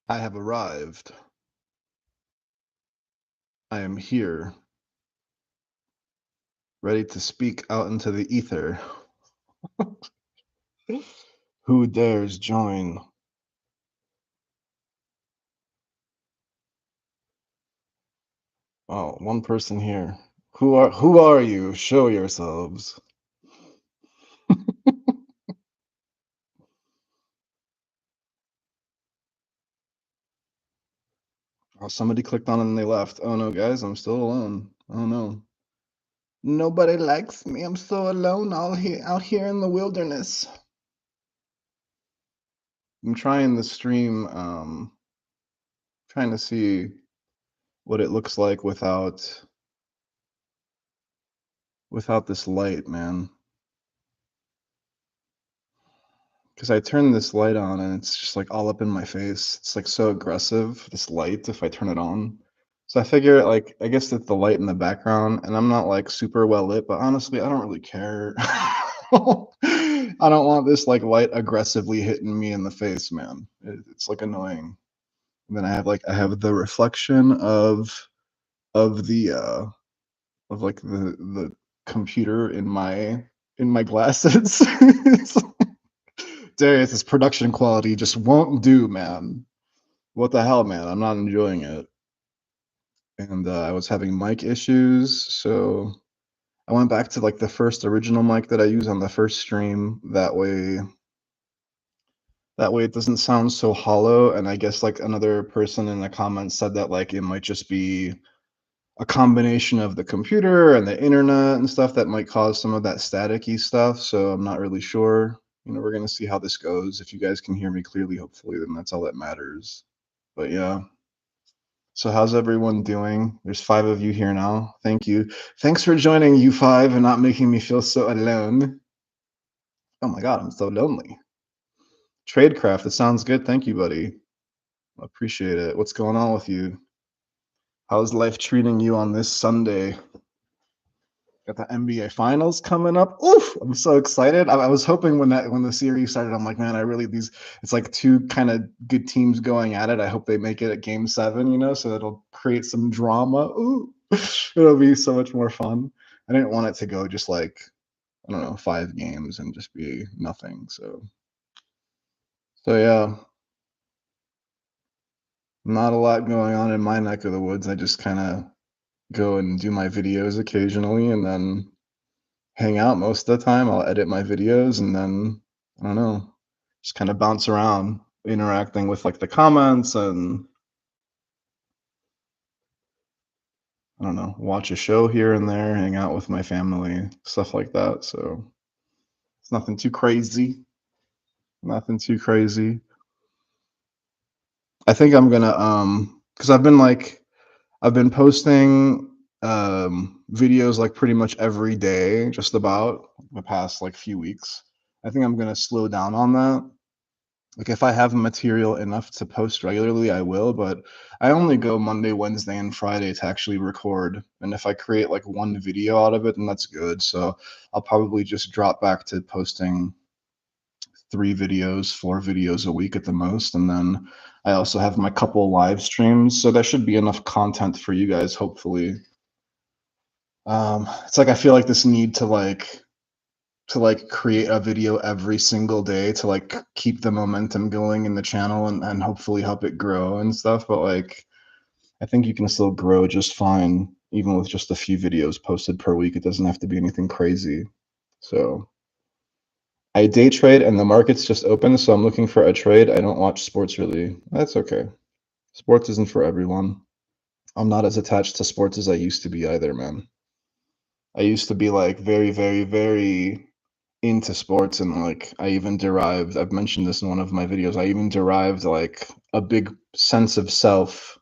I have arrived. I am here, ready to speak out into the ether. Who dares join? Oh, one person here. Who are you? Show yourselves. Oh, somebody clicked on it and they left. Oh no, guys, I'm still alone. Oh no. Nobody likes me. I'm so alone out here in the wilderness. I'm trying the stream, trying to see what it looks like without this light, man. Because I turn this light on and it's just like all up in my face. It's like so aggressive, this light, if I turn it on. So I figure, like, I guess it's the light in the background, and I'm not like super well lit, but honestly, I don't really care. I don't want this like light aggressively hitting me in the face, man. It's like annoying. And then I have the reflection of the of like the computer in my glasses. It's Darius, this production quality just won't do, man. What the hell, man? I'm not enjoying it. And I was having mic issues, so I went back to like the first original mic that I use on the first stream. That way it doesn't sound so hollow. And I guess like another person in the comments said that like it might just be a combination of the computer and the internet and stuff that might cause some of that staticky stuff. So I'm not really sure. We're gonna see how this goes. If you guys can hear me clearly, hopefully, then that's all that matters. But yeah. So how's everyone doing? There's 5 of you here now. Thank you. Thanks for joining, you 5, and not making me feel so alone. Oh my god, I'm so lonely. Tradecraft, it sounds good. Thank you, buddy. Appreciate it. What's going on with you? How's life treating you on this Sunday? Got the NBA Finals coming up. Oof! I'm so excited. I was hoping when the series started, I'm like, man, I really these. It's like two kind of good teams going at it. I hope they make it at Game 7, so it'll create some drama. Ooh, it'll be so much more fun. I didn't want it to go just like I don't know 5 games and just be nothing. So yeah, not a lot going on in my neck of the woods. I just kind of go and do my videos occasionally, and then hang out most of the time. I'll edit my videos and then I don't know, just kind of bounce around, interacting with like the comments and I don't know, watch a show here and there, hang out with my family, stuff like that. So it's nothing too crazy. Nothing too crazy. I think I'm gonna because I've been posting videos like pretty much every day, just about the past like few weeks. I think I'm gonna slow down on that. Like if I have material enough to post regularly, I will, but I only go Monday, Wednesday, and Friday to actually record. And if I create like one video out of it, then that's good. So I'll probably just drop back to posting 3 videos, 4 videos a week at the most. And then I also have my couple live streams. So there should be enough content for you guys, hopefully. It's like I feel like this need to create a video every single day to like keep the momentum going in the channel and hopefully help it grow and stuff. But like I think you can still grow just fine, even with just a few videos posted per week. It doesn't have to be anything crazy. So I day trade and the market's just open, so I'm looking for a trade. I don't watch sports really. That's okay. Sports isn't for everyone. I'm not as attached to sports as I used to be either, man. I used to be like very, very, very into sports and like I've mentioned this in one of my videos. I even derived like a big sense of self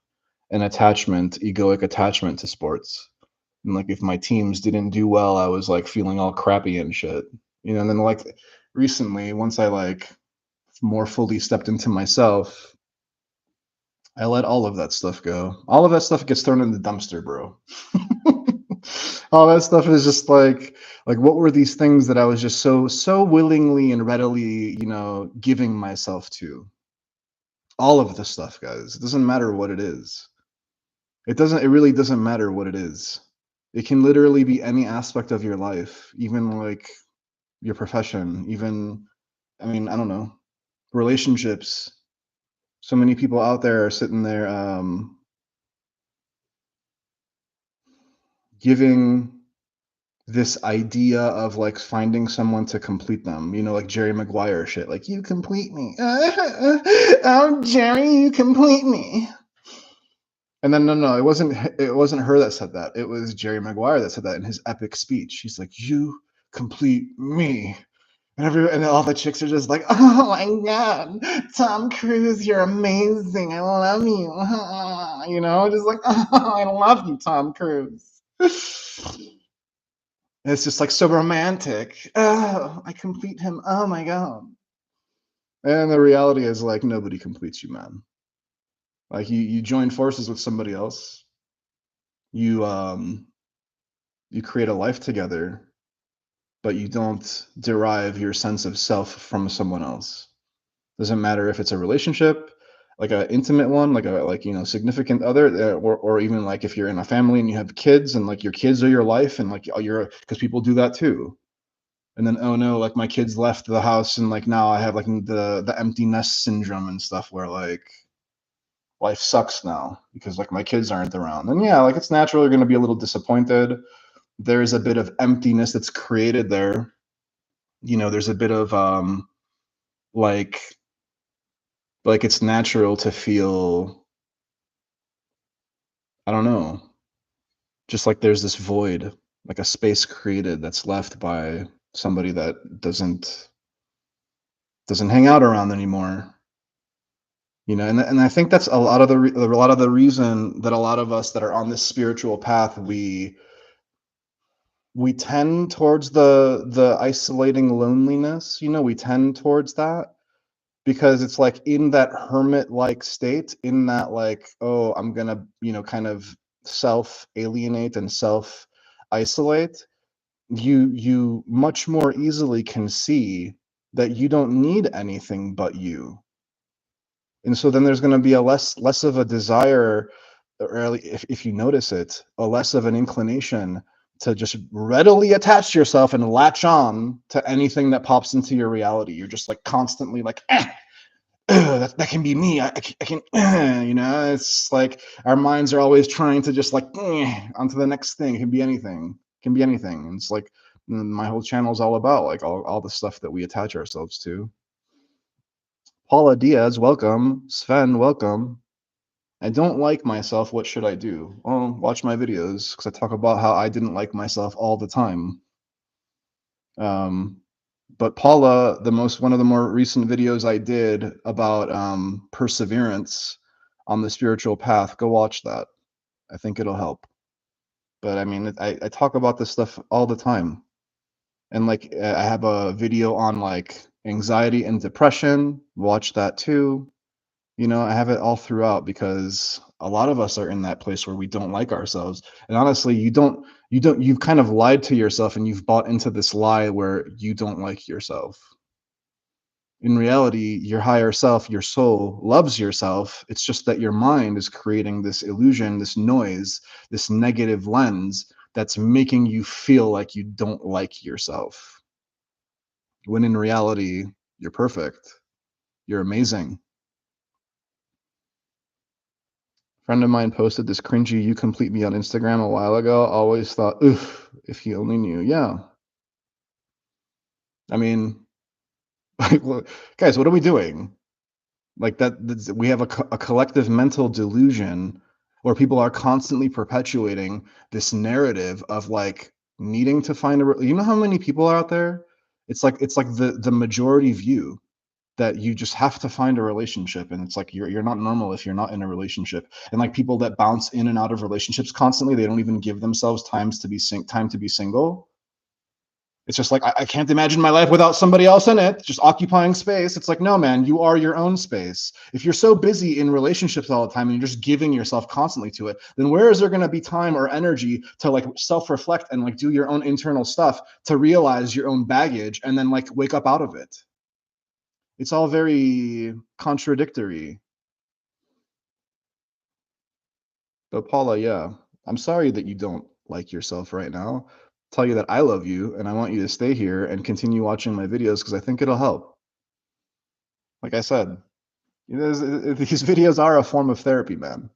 and egoic attachment to sports. And like if my teams didn't do well, I was like feeling all crappy and shit. And then like recently, once I like more fully stepped into myself, I let all of that stuff go. All of that stuff gets thrown in the dumpster, bro. All that stuff is just like what were these things that I was just so willingly and readily, giving myself to. All of the stuff, guys. It doesn't matter what it is. It really doesn't matter what it is. It can literally be any aspect of your life, even like your profession, even, I mean, I don't know, relationships. So many people out there are sitting there giving this idea of like finding someone to complete them, like Jerry Maguire shit, like you complete me. Oh, Jerry, you complete me. And then no, it wasn't her that said that. It was Jerry Maguire that said that in his epic speech. He's like, "You complete me." And all the chicks are just like, "Oh my god, Tom Cruise, you're amazing. I love you." Just like, "Oh, I love you, Tom Cruise." It's just like so romantic. Oh, I complete him. Oh my god. And the reality is like nobody completes you, man. Like you join forces with somebody else. You create a life together, but you don't derive your sense of self from someone else. Doesn't matter if it's a relationship, like an intimate one, like significant other, or even like if you're in a family and you have kids and like your kids are your life and like you're because people do that too. And then oh no, like my kids left the house and like now I have like the empty nest syndrome and stuff where like life sucks now because like my kids aren't around. And yeah, like it's natural you're going to be a little disappointed. There's a bit of emptiness that's created there. There's a bit of like it's natural to feel, I don't know, just like there's this void, like a space created that's left by somebody that doesn't hang out around anymore. And I think that's a lot of the reason that a lot of us that are on this spiritual path, we tend towards the isolating loneliness. We tend towards that because it's like in that hermit like state, in that like, oh, I'm gonna kind of self alienate and self isolate. You much more easily can see that you don't need anything but you. And so then there's going to be a less of a desire, or if you notice it, a less of an inclination to just readily attach yourself and latch on to anything that pops into your reality. You're just like constantly like, that can be me. I can, it's like our minds are always trying to just like onto the next thing. It can be anything. It can be anything. And it's like my whole channel is all about like all the stuff that we attach ourselves to. Paula Diaz, welcome. Sven, welcome. I don't like myself. What should I do? Well, watch my videos because I talk about how I didn't like myself all the time. But Paula, one of the more recent videos I did about perseverance on the spiritual path, go watch that. I think it'll help. But I mean, I talk about this stuff all the time. And like, I have a video on like anxiety and depression. Watch that too. I have it all throughout because a lot of us are in that place where we don't like ourselves. And honestly, you've kind of lied to yourself and you've bought into this lie where you don't like yourself. In reality, your higher self, your soul loves yourself. It's just that your mind is creating this illusion, this noise, this negative lens that's making you feel like you don't like yourself. When in reality, you're perfect. You're amazing. Friend of mine posted this cringy "you complete me" on Instagram a while ago. Always thought, oof, if he only knew. Yeah. I mean, like, guys, what are we doing? Like we have a collective mental delusion where people are constantly perpetuating this narrative of like needing to find how many people are out there? It's like the majority view that you just have to find a relationship, and it's like you're not normal if you're not in a relationship. And like people that bounce in and out of relationships constantly, they don't even give themselves time to be single. It's just like I can't imagine my life without somebody else in it, just occupying space. It's like, no, man, you are your own space. If you're so busy in relationships all the time and you're just giving yourself constantly to it, then where is there going to be time or energy to like self-reflect and like do your own internal stuff to realize your own baggage and then like wake up out of it? It's all very contradictory. But Paula, yeah, I'm sorry that you don't like yourself right now. Tell you that I love you and I want you to stay here and continue watching my videos because I think it'll help. Like I said, these videos are a form of therapy, man.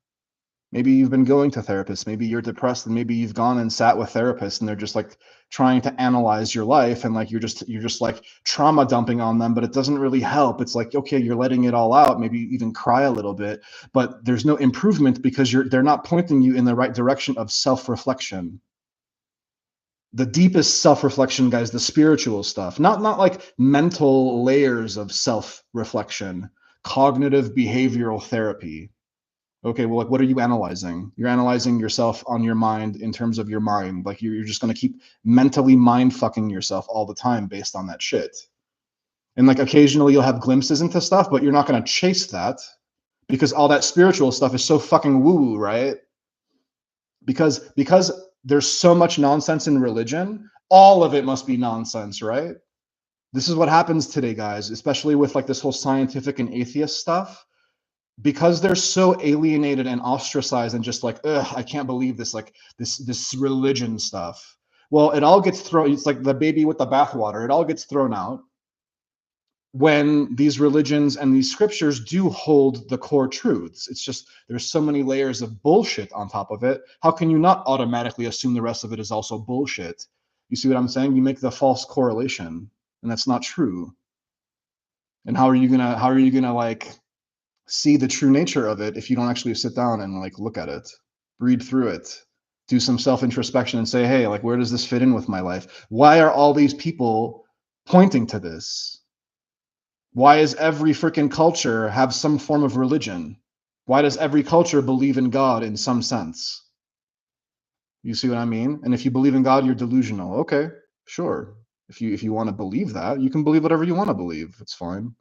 Maybe you've been going to therapists, maybe you're depressed, and maybe you've gone and sat with therapists and they're just like trying to analyze your life and like you're just like trauma dumping on them, but it doesn't really help. It's like, okay, you're letting it all out, maybe you even cry a little bit, but there's no improvement because they're not pointing you in the right direction of self-reflection. The deepest self-reflection, guys, the spiritual stuff, not like mental layers of self-reflection, cognitive behavioral therapy. Okay, well, like, what are you analyzing? You're analyzing yourself on your mind in terms of your mind. Like, you're just going to keep mentally mind fucking yourself all the time based on that shit. And like, occasionally you'll have glimpses into stuff, but you're not going to chase that because all that spiritual stuff is so fucking woo woo, right? Because there's so much nonsense in religion, all of it must be nonsense, right? This is what happens today, guys, especially with like this whole scientific and atheist stuff, because they're so alienated and ostracized and just like, ugh, I can't believe this, like this religion stuff. Well, it all gets thrown. It's like the baby with the bathwater. It all gets thrown out when these religions and these scriptures do hold the core truths. It's just there's so many layers of bullshit on top of it. How can you not automatically assume the rest of it is also bullshit? You see what I'm saying? You make the false correlation, and that's not true. And how are you gonna like see the true nature of it if you don't actually sit down and like look at it, read through it, do some self introspection and say, hey, like, where does this fit in with my life? Why are all these people pointing to this? Why is every freaking culture have some form of religion? Why does every culture believe in God in some sense? You see what I mean? And if you believe in God, you're delusional. Okay, sure. If you want to believe that, you can believe whatever you want to believe. It's fine.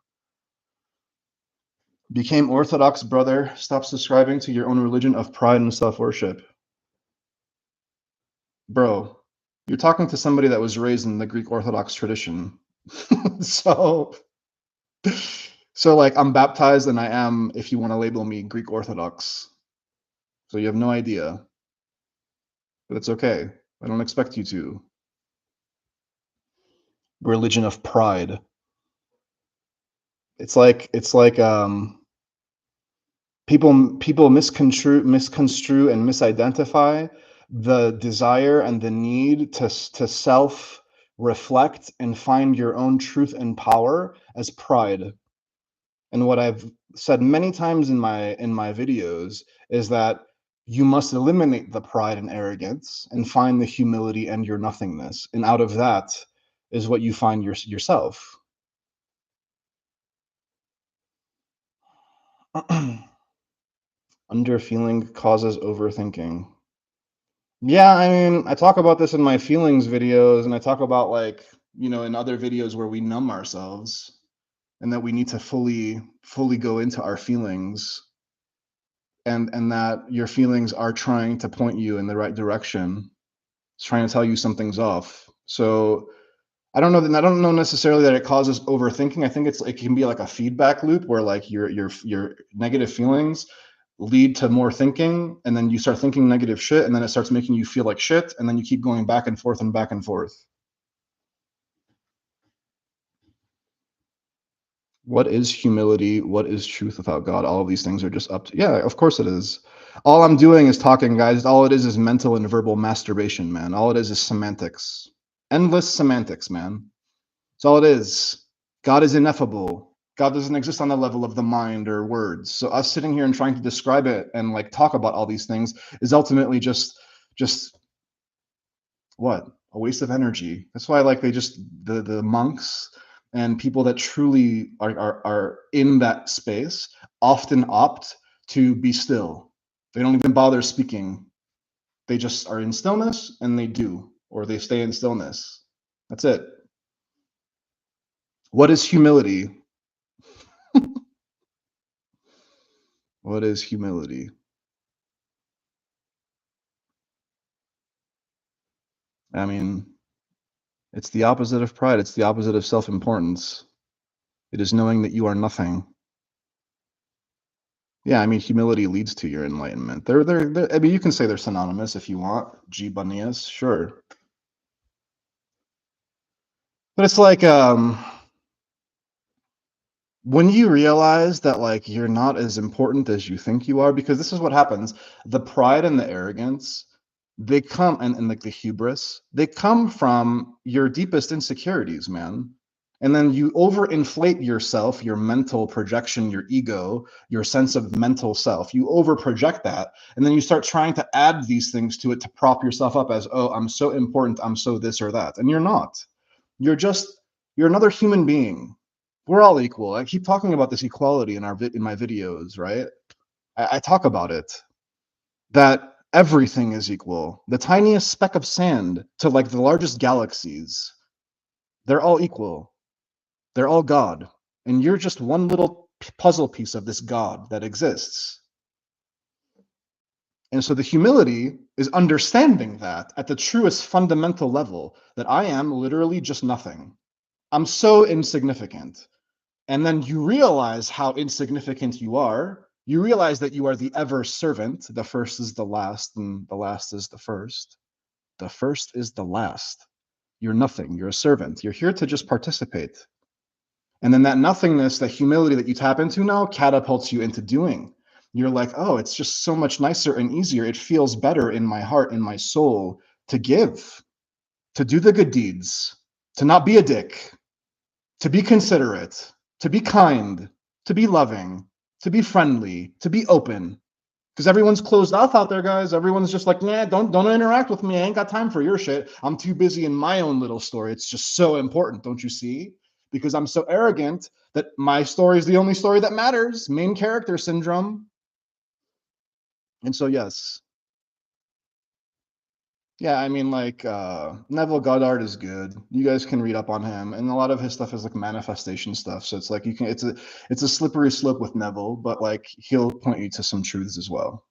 Became Orthodox, brother. Stop subscribing to your own religion of pride and self-worship. Bro, you're talking to somebody that was raised in the Greek Orthodox tradition. so, so like I'm baptized and I am, if you want to label me, Greek Orthodox. So you have no idea. But it's okay. I don't expect you to. Religion of pride. It's like people misconstrue and misidentify the desire and the need to self reflect and find your own truth and power as pride. And what I've said many times in my videos is that you must eliminate the pride and arrogance and find the humility and your nothingness, and out of that is what you find yourself. Under feeling causes overthinking. Yeah, I mean, I talk about this in my feelings videos, and I talk about like, in other videos where we numb ourselves and that we need to fully go into our feelings, and that your feelings are trying to point you in the right direction. It's trying to tell you something's off. So I don't know necessarily that it causes overthinking. I think it can be like a feedback loop where like your negative feelings lead to more thinking, and then you start thinking negative shit, and then it starts making you feel like shit, and then you keep going back and forth and back and forth. What is humility? What is truth without God? All of these things are just up to, yeah, of course it is. All I'm doing is talking, guys. All it is mental and verbal masturbation, man. All it is semantics. Endless semantics, man. That's all it is. God is ineffable. God doesn't exist on the level of the mind or words. So us sitting here and trying to describe it and like talk about all these things is ultimately just what? A waste of energy. That's why like the monks and people that truly are in that space often opt to be still. They don't even bother speaking. They just are in stillness and they do, or they stay in stillness. That's it. What is humility? What is humility? I mean, it's the opposite of pride. It's the opposite of self-importance. It is knowing that you are nothing. Yeah, I mean, humility leads to your enlightenment. They're I mean, you can say they're synonymous if you want. G bunnius, sure. But it's like, when you realize that, like, you're not as important as you think you are, because this is what happens. The pride and the arrogance, they come, and like the hubris, they come from your deepest insecurities, man. And then you overinflate yourself, your mental projection, your ego, your sense of mental self. You overproject that, and then you start trying to add these things to it to prop yourself up as, oh, I'm so important, I'm so this or that. And you're not. You're just, you're another human being. We're all equal. I keep talking about this equality in in my videos, right? I talk about it, that everything is equal. The tiniest speck of sand to like the largest galaxies, they're all equal. They're all God. And you're just one little puzzle piece of this God that exists. And so the humility is understanding that at the truest fundamental level, that I am literally just nothing. I'm so insignificant. And then you realize how insignificant you are. You realize that you are the ever servant. The first is the last, and the last is the first. The first is the last. You're nothing. You're a servant. You're here to just participate. And then that nothingness, that humility that you tap into now catapults you into doing. You're like, oh, it's just so much nicer and easier. It feels better in my heart, in my soul, to give, to do the good deeds, to not be a dick, to be considerate, to be kind, to be loving, to be friendly, to be open. Because everyone's closed off out there, guys. Everyone's just like, nah, don't interact with me. I ain't got time for your shit. I'm too busy in my own little story. It's just so important, don't you see? Because I'm so arrogant that my story is the only story that matters. Main character syndrome. And so, yes, yeah, I mean, like, Neville Goddard is good. You guys can read up on him, and a lot of his stuff is like manifestation stuff. So it's like you can, it's a slippery slope with Neville, but like he'll point you to some truths as well.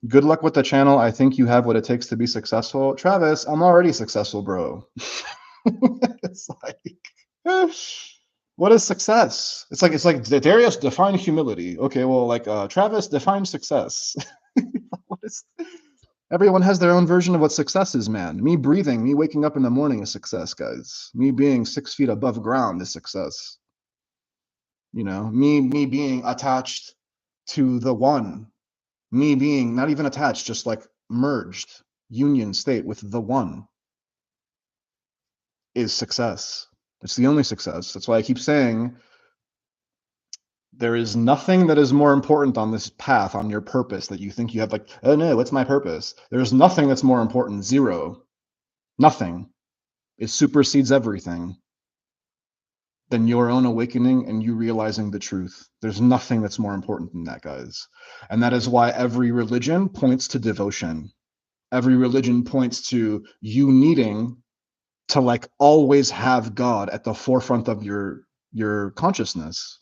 Good luck with the channel. I think you have what it takes to be successful. Travis, I'm already successful, bro. It's like, what is success? It's like Darius define humility. Okay, well, like Travis define success. What is? Everyone has their own version of what success is, man. Me breathing, me waking up in the morning is success, guys. Me being 6 feet above ground is success. You know, me being attached to the one, me being not even attached, just like merged, union state with the one is success. It's the only success. That's why I keep saying there is nothing that is more important on this path, on your purpose, that you think you have, like, oh no, what's my purpose? There's nothing that's more important. Zero. Nothing. It supersedes everything than your own awakening and you realizing the truth. There's nothing that's more important than that, guys. And that is why every religion points to devotion. Every religion points to you needing to like always have God at the forefront of your consciousness.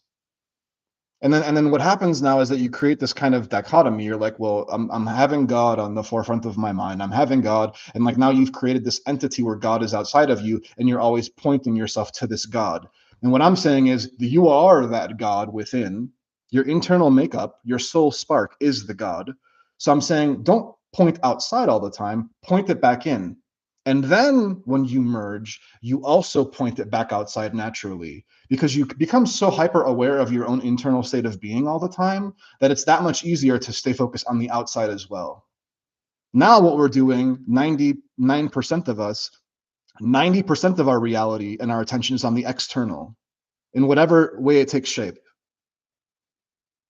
And then what happens now is that you create this kind of dichotomy. You're like, well, I'm having God on the forefront of my mind. I'm having God, and like now you've created this entity where God is outside of you, and you're always pointing yourself to this God. And what I'm saying is that you are that God within. Your internal makeup, your soul spark is the God. So I'm saying don't point outside all the time, point it back in. And then when you merge, you also point it back outside naturally, because you become so hyper aware of your own internal state of being all the time that it's that much easier to stay focused on the outside as well. Now, what we're doing, 99% of us, 90% of our reality and our attention is on the external in whatever way it takes shape.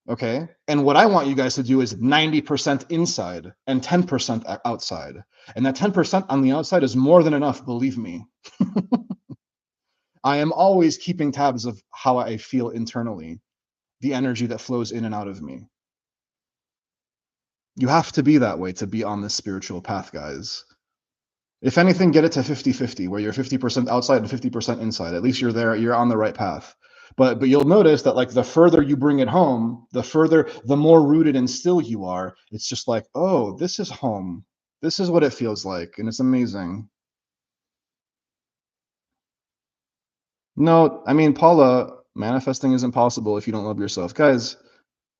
Okay. And what I want you guys to do is 90% inside and 10% outside. And that 10% on the outside is more than enough, believe me. I am always keeping tabs of how I feel internally, the energy that flows in and out of me. You have to be that way to be on this spiritual path, guys. If anything, get it to 50-50, where you're 50% outside and 50% inside. At least you're there, you're on the right path. But you'll notice that like the further you bring it home, the more rooted and still you are. It's just like, oh, this is home. This is what it feels like, and it's amazing. No, I mean, Paula, manifesting isn't possible if you don't love yourself. Guys,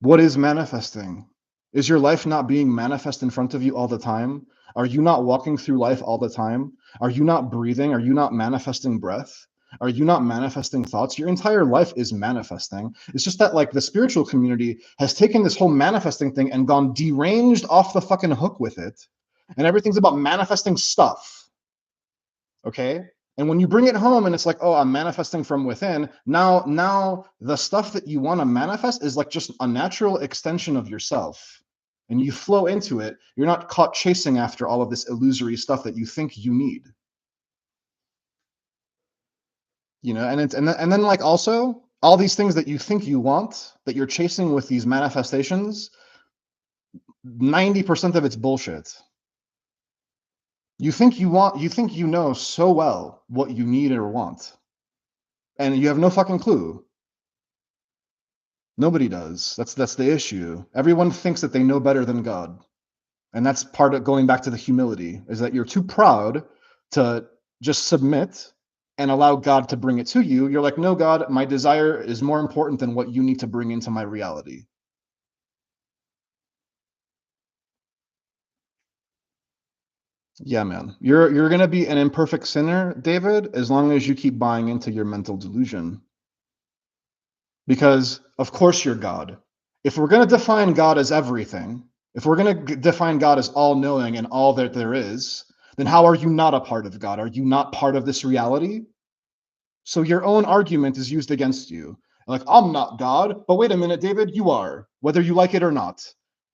What is manifesting? Is your life not being manifest in front of you all the time? Are you not walking through life all the time? Are you not breathing? Are you not manifesting breath? Are you not manifesting thoughts? Your entire life is manifesting. It's just that like the spiritual community has taken this whole manifesting thing and gone deranged off the fucking hook with it. And everything's about manifesting stuff. Okay? And when you bring it home and it's like, oh, I'm manifesting from within, now the stuff that you want to manifest is like just a natural extension of yourself. And you flow into it. You're not caught chasing after all of this illusory stuff that you think you need. You know, and then like also all these things that you think you want that you're chasing with these manifestations, 90% of it's bullshit. You think you know so well what you need or want, and you have no fucking clue. Nobody does. That's the issue. Everyone thinks that they know better than God. And that's part of going back to the humility, is that you're too proud to just submit and allow God to bring it to you. You're like, no, God, my desire is more important than what you need to bring into my reality. Yeah, man. You're gonna be an imperfect sinner, David, as long as you keep buying into your mental delusion. Because of course you're God. If we're going to define God as everything, if we're going to define God as all knowing and all that there is, then how are you not a part of God? Are you not part of this reality? So your own argument is used against you. Like, I'm not God, but wait a minute, David, you are, whether you like it or not.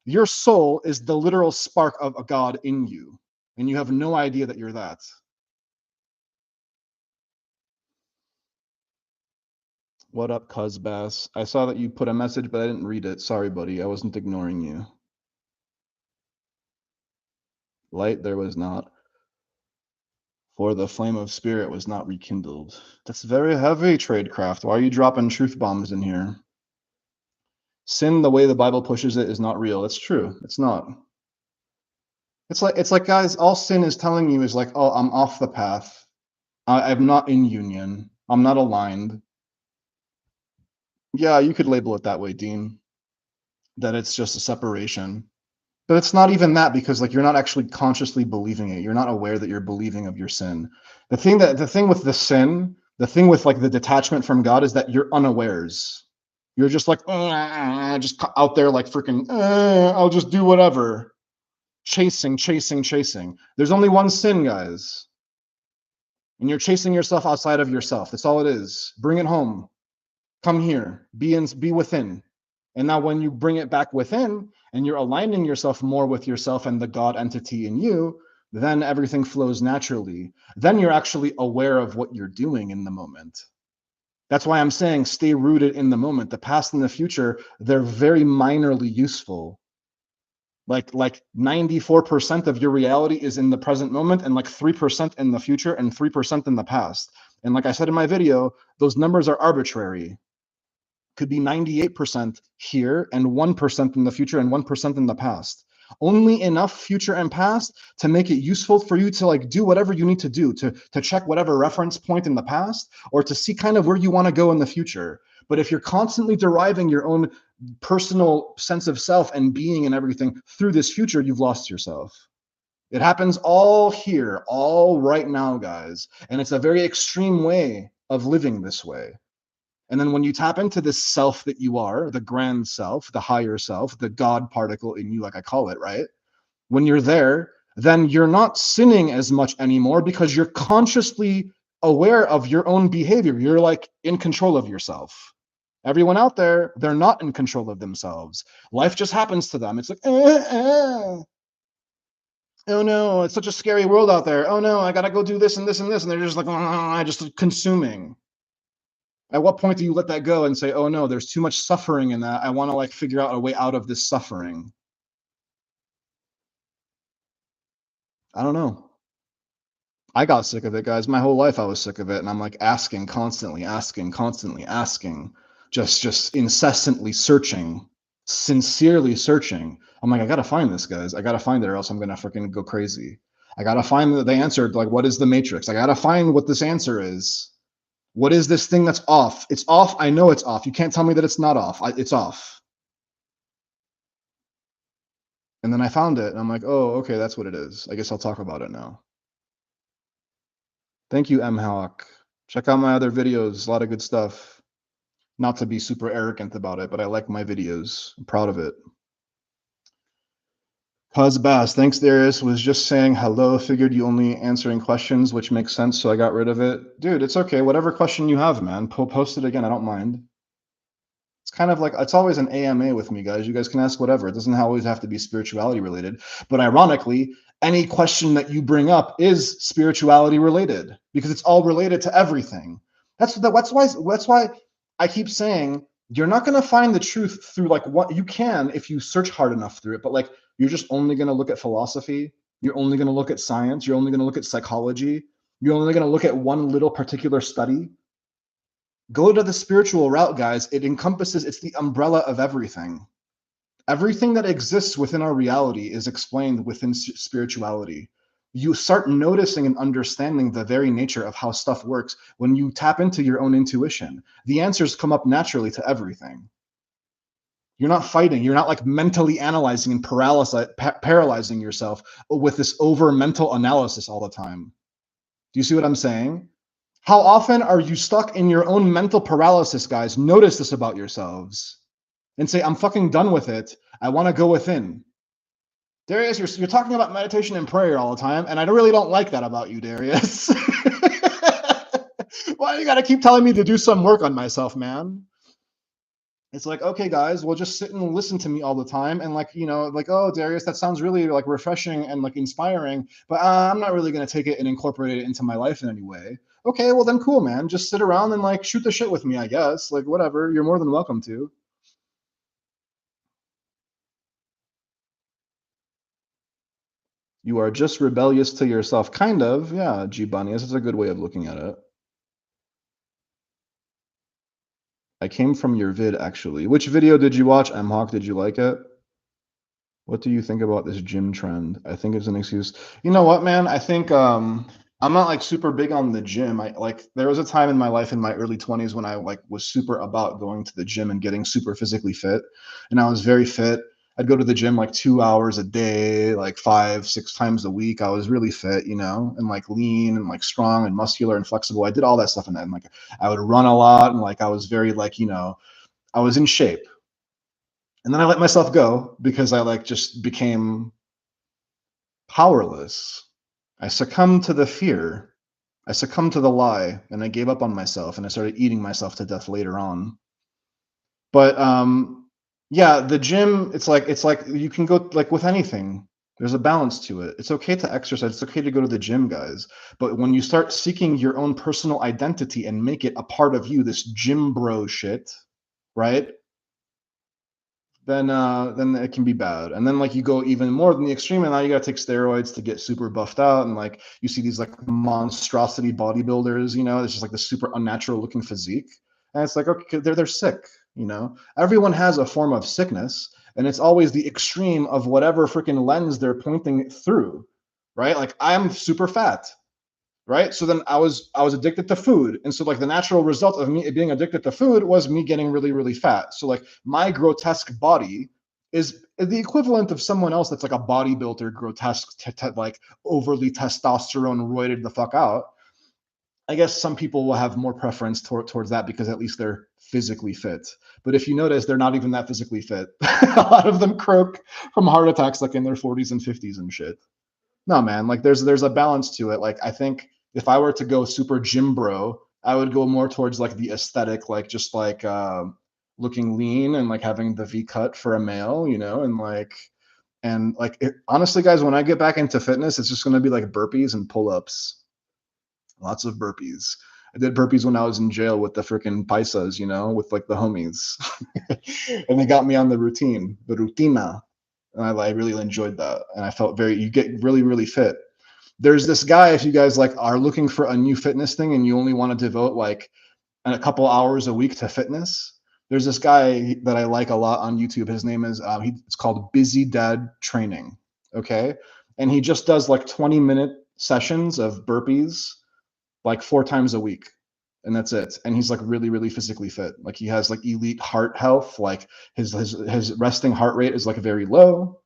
Your soul is the literal spark of a God in you, and you have no idea that you're that. What up, Cuzbass? I saw that you put a message, but I didn't read it. Sorry, buddy. I wasn't ignoring you. Light there was not, for the flame of spirit was not rekindled. That's very heavy, Tradecraft. Why are you dropping truth bombs in here? Sin, the way the Bible pushes it, is not real. It's true. It's not. It's like, guys, all sin is telling you is like, oh, I'm off the path. I'm not in union. I'm not aligned. Yeah, you could label it that way, Dean. That it's just a separation. But it's not even that, because like you're not actually consciously believing it. You're not aware that you're believing of your sin. The thing with the sin, the thing with like the detachment from God is that you're unawares. You're just like just out there like freaking I'll just do whatever. Chasing. There's only one sin, guys. And you're chasing yourself outside of yourself. That's all it is. Bring it home. Come here. Be within. And now when you bring it back within and you're aligning yourself more with yourself and the God entity in you, then everything flows naturally. Then you're actually aware of what you're doing in the moment. That's why I'm saying stay rooted in the moment. The past and the future, they're very minorly useful. Like 94% of your reality is in the present moment, and like 3% in the future and 3% in the past. And like I said in my video, those numbers are arbitrary. Could be 98% here and 1% in the future and 1% in the past. Only enough future and past to make it useful for you to like do whatever you need to do to check whatever reference point in the past or to see kind of where you want to go in the future. But if you're constantly deriving your own personal sense of self and being and everything through this future, you've lost yourself. It happens all here, all right now, guys. And it's a very extreme way of living this way. And then when you tap into this self that you are, the grand self, the higher self, the God particle in you, like I call it, right? When you're there, then you're not sinning as much anymore because you're consciously aware of your own behavior. You're like in control of yourself. Everyone out there, they're not in control of themselves. Life just happens to them. It's like, oh no, it's such a scary world out there. Oh no, I gotta go do this and this and this. And they're just like, just consuming. At what point do you let that go and say, oh no, there's too much suffering in that. I want to like figure out a way out of this suffering. I don't know. I got sick of it, guys. My whole life I was sick of it. And I'm like constantly asking, just incessantly searching, sincerely searching. I'm like, I gotta find this, guys. I gotta find it or else I'm gonna freaking go crazy. I gotta find the answer. Like, what is the matrix? I gotta find what this answer is. What is this thing that's off? It's off. I know it's off. You can't tell me that it's not off. It's off. And then I found it and I'm like, oh, okay, that's what it is. I guess I'll talk about it now. Thank you, M. Hawk. Check out my other videos. A lot of good stuff. Not to be super arrogant about it, but I like my videos. I'm proud of it. Cuz Bass, thanks, Darius. Was just saying hello. Figured you only answering questions, which makes sense, so I got rid of it. Dude, it's okay. Whatever question you have, man, post it again. I don't mind. It's kind of like it's always an AMA with me, guys. You guys can ask whatever. It doesn't always have to be spirituality related. But ironically, any question that you bring up is spirituality related because it's all related to everything. That's why I keep saying you're not going to find the truth through like what you can if you search hard enough through it, but like you're just only going to look at philosophy, you're only going to look at science, you're only going to look at psychology, you're only going to look at one little particular study. Go to the spiritual route, guys. It's the umbrella of everything. Everything that exists within our reality is explained within spirituality. You start noticing and understanding the very nature of how stuff works when you tap into your own intuition. The answers come up naturally to everything. You're not fighting. You're not like mentally analyzing and paralyzing yourself with this over mental analysis all the time. Do you see what I'm saying? How often are you stuck in your own mental paralysis, guys? Notice this about yourselves and say, I'm fucking done with it. I want to go within. Darius, you're talking about meditation and prayer all the time, and I really don't like that about you, Darius. Why you got to keep telling me to do some work on myself, man? It's like, okay, guys, well, just sit and listen to me all the time, and like, like, oh, Darius, that sounds really like refreshing and like inspiring, but I'm not really gonna take it and incorporate it into my life in any way. Okay, well then, cool, man. Just sit around and like shoot the shit with me, I guess. Like, whatever. You're more than welcome to. You are just rebellious to yourself, kind of. Yeah, G Bunnies. That's a good way of looking at it. I came from your vid, actually. Which video did you watch, M Hawk? Did you like it? What do you think about this gym trend? I think it's an excuse. You know what, man? I think I'm not like super big on the gym. I like there was a time in my life in my early 20s when I like was super about going to the gym and getting super physically fit. And I was very fit. I'd go to the gym like 2 hours a day, like 5, 6 times a week. I was really fit, and like lean and like strong and muscular and flexible. I did all that stuff and then like I would run a lot and like I was very like, I was in shape. And then I let myself go because I like just became powerless. I succumbed to the fear. I succumbed to the lie and I gave up on myself and I started eating myself to death later on. But yeah, the gym, it's like you can go like with anything. There's a balance to it. It's okay to exercise. It's okay to go to the gym, guys. But when you start seeking your own personal identity and make it a part of you, this gym bro shit, right? Then it can be bad. And then like you go even more than the extreme, and now you gotta take steroids to get super buffed out, and like you see these like monstrosity bodybuilders, it's just like the super unnatural looking physique. And it's like, okay, they're sick. Everyone has a form of sickness, and it's always the extreme of whatever freaking lens they're pointing through, right? Like I'm super fat, right? So then I was addicted to food, and so like the natural result of me being addicted to food was me getting really really fat. So like my grotesque body is the equivalent of someone else that's like a bodybuilder, grotesque, like overly testosterone roided the fuck out. I guess some people will have more preference towards that because at least they're physically fit. But if you notice, they're not even that physically fit. A lot of them croak from heart attacks like in their 40s and 50s and shit. No, man, like there's a balance to it. Like I think if I were to go super gym bro, I would go more towards like the aesthetic, like just like looking lean and like having the V cut for a male, and honestly, guys, when I get back into fitness, it's just gonna be like burpees and pull-ups, lots of burpees. I did burpees when I was in jail with the freaking paisas, with like the homies, and they got me on the routine, the rutina, and I really enjoyed that, and I felt you get really really fit. There's this guy, if you guys like are looking for a new fitness thing and you only want to devote like a couple hours a week to fitness, there's this guy that I like a lot on YouTube. His name is it's called Busy Dad Training. Okay, and he just does like 20-minute sessions of burpees like 4 times a week, and that's it. And he's like really really physically fit. Like he has like elite heart health. Like his resting heart rate is like very low.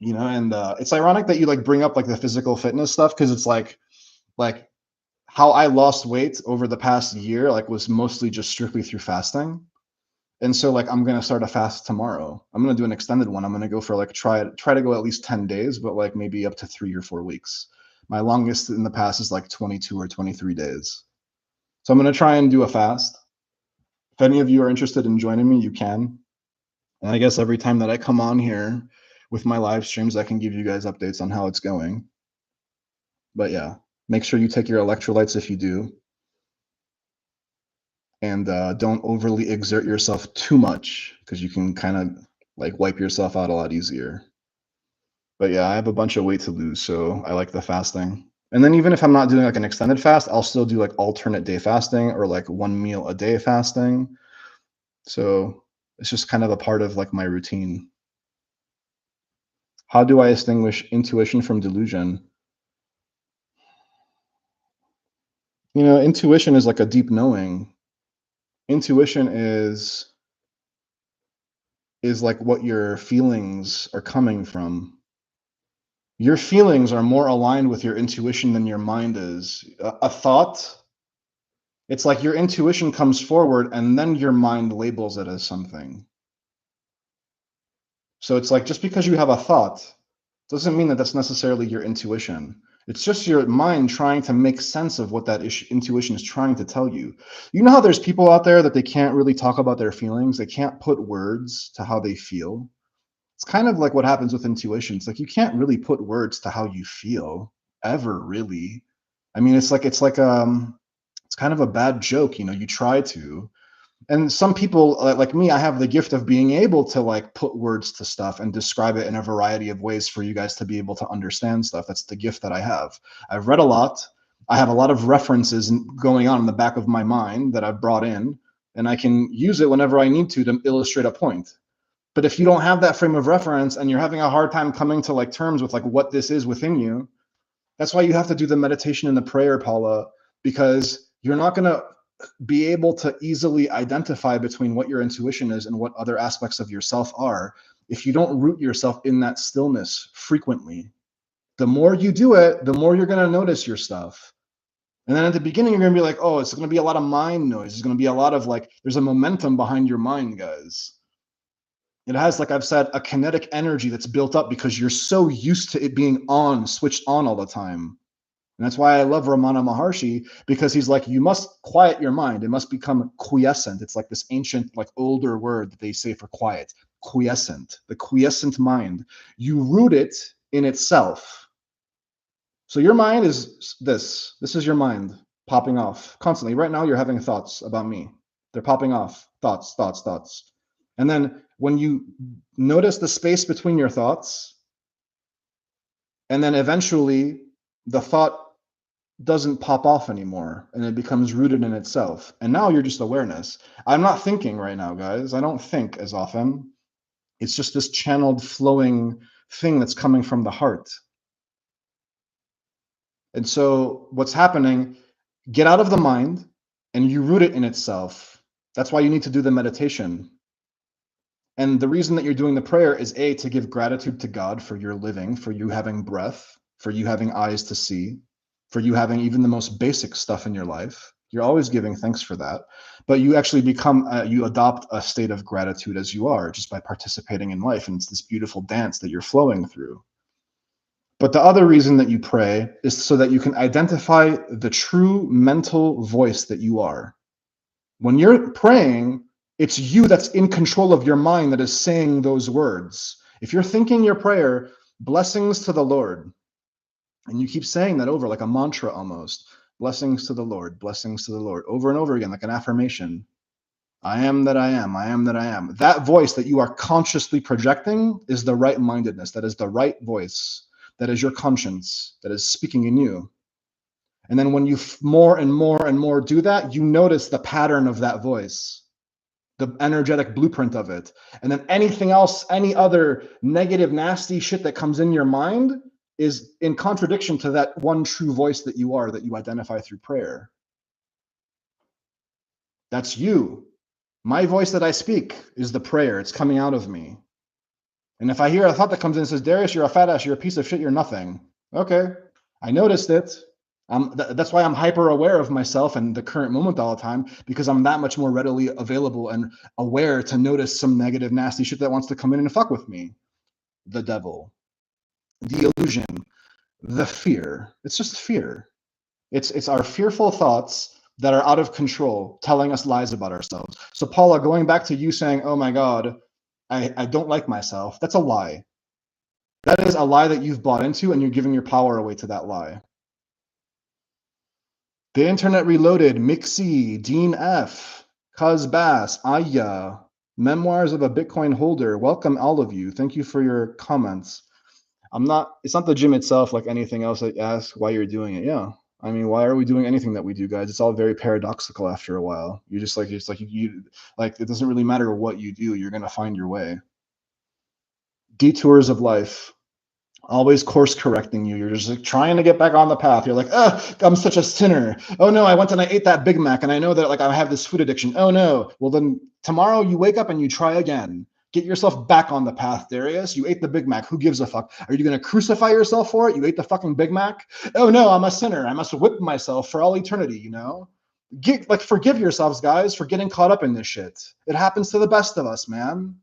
you know. And it's ironic that you like bring up like the physical fitness stuff, because it's like how I lost weight over the past year like was mostly just strictly through fasting. And so like I'm gonna start a fast tomorrow. I'm gonna do an extended one. I'm gonna go for like try to go at least 10 days, but like maybe up to 3 or 4 weeks. My longest in the past is like 22 or 23 days. So I'm gonna try and do a fast. If any of you are interested in joining me, you can. And I guess every time that I come on here with my live streams, I can give you guys updates on how it's going. But yeah, make sure you take your electrolytes if you do. And don't overly exert yourself too much, because you can kind of like wipe yourself out a lot easier. But yeah, I have a bunch of weight to lose, so I like the fasting. And then even if I'm not doing like an extended fast, I'll still do like alternate day fasting or like 1 meal a day fasting. So it's just kind of a part of like my routine. How do I distinguish intuition from delusion? You know, intuition is like a deep knowing. Intuition is like what your feelings are coming from. Your feelings are more aligned with your intuition than your mind is. A thought, it's like your intuition comes forward and then your mind labels it as something. So it's like just because you have a thought doesn't mean that that's necessarily your intuition. It's just your mind trying to make sense of what that intuition is trying to tell you. You know how there's people out there that they can't really talk about their feelings, they can't put words to how they feel. It's kind of like what happens with intuition. It's like you can't really put words to how you feel ever, really. I mean, it's kind of a bad joke, you know. You try to, and some people like me, I have the gift of being able to like put words to stuff and describe it in a variety of ways for you guys to be able to understand stuff. That's the gift that I have. I've read a lot. I have a lot of references going on in the back of my mind that I've brought in, and I can use it whenever I need to illustrate a point. But if you don't have that frame of reference and you're having a hard time coming to like terms with like what this is within you, that's why you have to do the meditation and the prayer, Paula, because you're not going to be able to easily identify between what your intuition is and what other aspects of yourself are if you don't root yourself in that stillness frequently. The more you do it, the more you're going to notice your stuff. And then at the beginning, you're going to be like, oh, it's going to be a lot of mind noise. It's going to be a lot of like, there's a momentum behind your mind, guys. It has, like I've said, a kinetic energy that's built up because you're so used to it being on, switched on all the time. And that's why I love Ramana Maharshi, because he's like, you must quiet your mind. It must become quiescent. It's like this ancient, like older word that they say for quiet, quiescent, the quiescent mind. You root it in itself. So your mind is this. This is your mind popping off constantly. Right now, you're having thoughts about me. They're popping off. Thoughts, thoughts, thoughts. And then when you notice the space between your thoughts, and then eventually the thought doesn't pop off anymore and it becomes rooted in itself. And now you're just awareness. I'm not thinking right now, guys. I don't think as often. It's just this channeled, flowing thing that's coming from the heart. And so what's happening, get out of the mind and you root it in itself. That's why you need to do the meditation. And the reason that you're doing the prayer is A, to give gratitude to God for your living, for you having breath, for you having eyes to see, for you having even the most basic stuff in your life. You're always giving thanks for that. But you actually you adopt a state of gratitude as you are, just by participating in life. And it's this beautiful dance that you're flowing through. But the other reason that you pray is so that you can identify the true mental voice that you are. When you're praying, it's you that's in control of your mind that is saying those words. If you're thinking your prayer, blessings to the Lord, and you keep saying that over like a mantra almost, blessings to the Lord, over and over again, like an affirmation. I am that I am, I am that I am. That voice that you are consciously projecting is the right mindedness. That is the right voice. That is your conscience that is speaking in you. And then when you more and more and more do that, you notice the pattern of that voice, the energetic blueprint of it. And then anything else, any other negative, nasty shit that comes in your mind is in contradiction to that one true voice that you are, that you identify through prayer. That's you. My voice that I speak is the prayer. It's coming out of me. And if I hear a thought that comes in and says, Darius, you're a fat ass, you're a piece of shit, you're nothing. Okay, I noticed it. That's why I'm hyper aware of myself and the current moment all the time, because I'm that much more readily available and aware to notice some negative, nasty shit that wants to come in and fuck with me. The devil, the illusion, the fear. It's just fear. It's our fearful thoughts that are out of control, telling us lies about ourselves. So Paula, going back to you saying, oh my God, I don't like myself, that's a lie. That is a lie that you've bought into, and you're giving your power away to that lie. The Internet Reloaded, Mixie, Dean F, Cuz Bass, Aya, Memoirs of a Bitcoin Holder. Welcome, all of you. Thank you for your comments. It's not the gym itself like anything else. I ask why you're doing it. Yeah. I mean, why are we doing anything that we do, guys? It's all very paradoxical after a while. You're just like, it doesn't really matter what you do. You're going to find your way. Detours of life. Always course correcting you. You're just like trying to get back on the path. You're like, I'm such a sinner. Oh no, I went and I ate that Big Mac and I know that like I have this food addiction. Oh no. Well then tomorrow you wake up and you try again. Get yourself back on the path, Darius. You ate the Big Mac. Who gives a fuck? Are you going to crucify yourself for it? You ate the fucking Big Mac? Oh no, I'm a sinner. I must whip myself for all eternity, you know? Forgive yourselves, guys, for getting caught up in this shit. It happens to the best of us, man.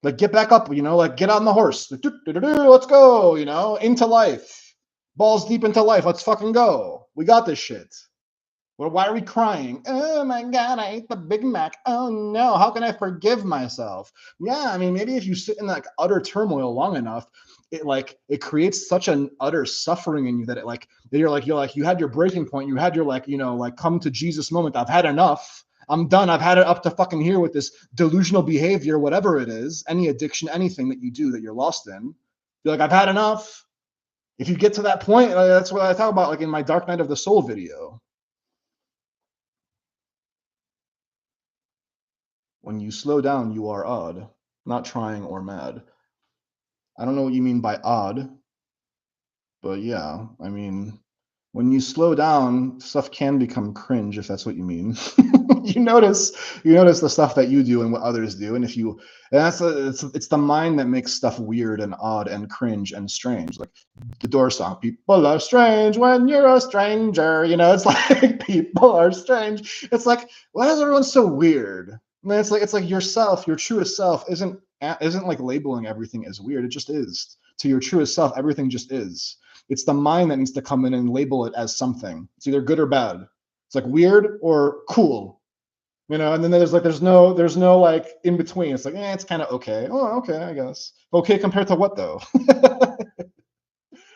Like, get back up, you know, like get on the horse. Let's go, you know, into life. Balls deep into life. Let's fucking go. We got this shit. Well, why are we crying? Oh my God, I ate the Big Mac. Oh no, how can I forgive myself? Yeah, I mean, maybe if you sit in like utter turmoil long enough, it creates such an utter suffering in you that you're like you had your breaking point, you had your like, you know, like come to Jesus moment. I've had enough. I'm done. I've had it up to fucking here with this delusional behavior, whatever it is, any addiction, anything that you do that you're lost in. You're like, I've had enough. If you get to that point, that's what I talk about, like in my Dark Night of the Soul video. When you slow down, you are odd, not trying or mad. I don't know what you mean by odd, but yeah, I mean, when you slow down, stuff can become cringe, if that's what you mean. you notice the stuff that you do and what others do, and it's the mind that makes stuff weird and odd and cringe and strange. Like the Door song, "People are strange when you're a stranger." You know, it's like people are strange. It's like, why is everyone so weird? Man, it's like yourself, your truest self isn't like labeling everything as weird. It just is. To your truest self, everything just is. It's the mind that needs to come in and label it as something. It's either good or bad. It's like weird or cool, you know. And then there's no like in between. It's like, it's kind of okay. Oh, okay, I guess. Okay, compared to what though?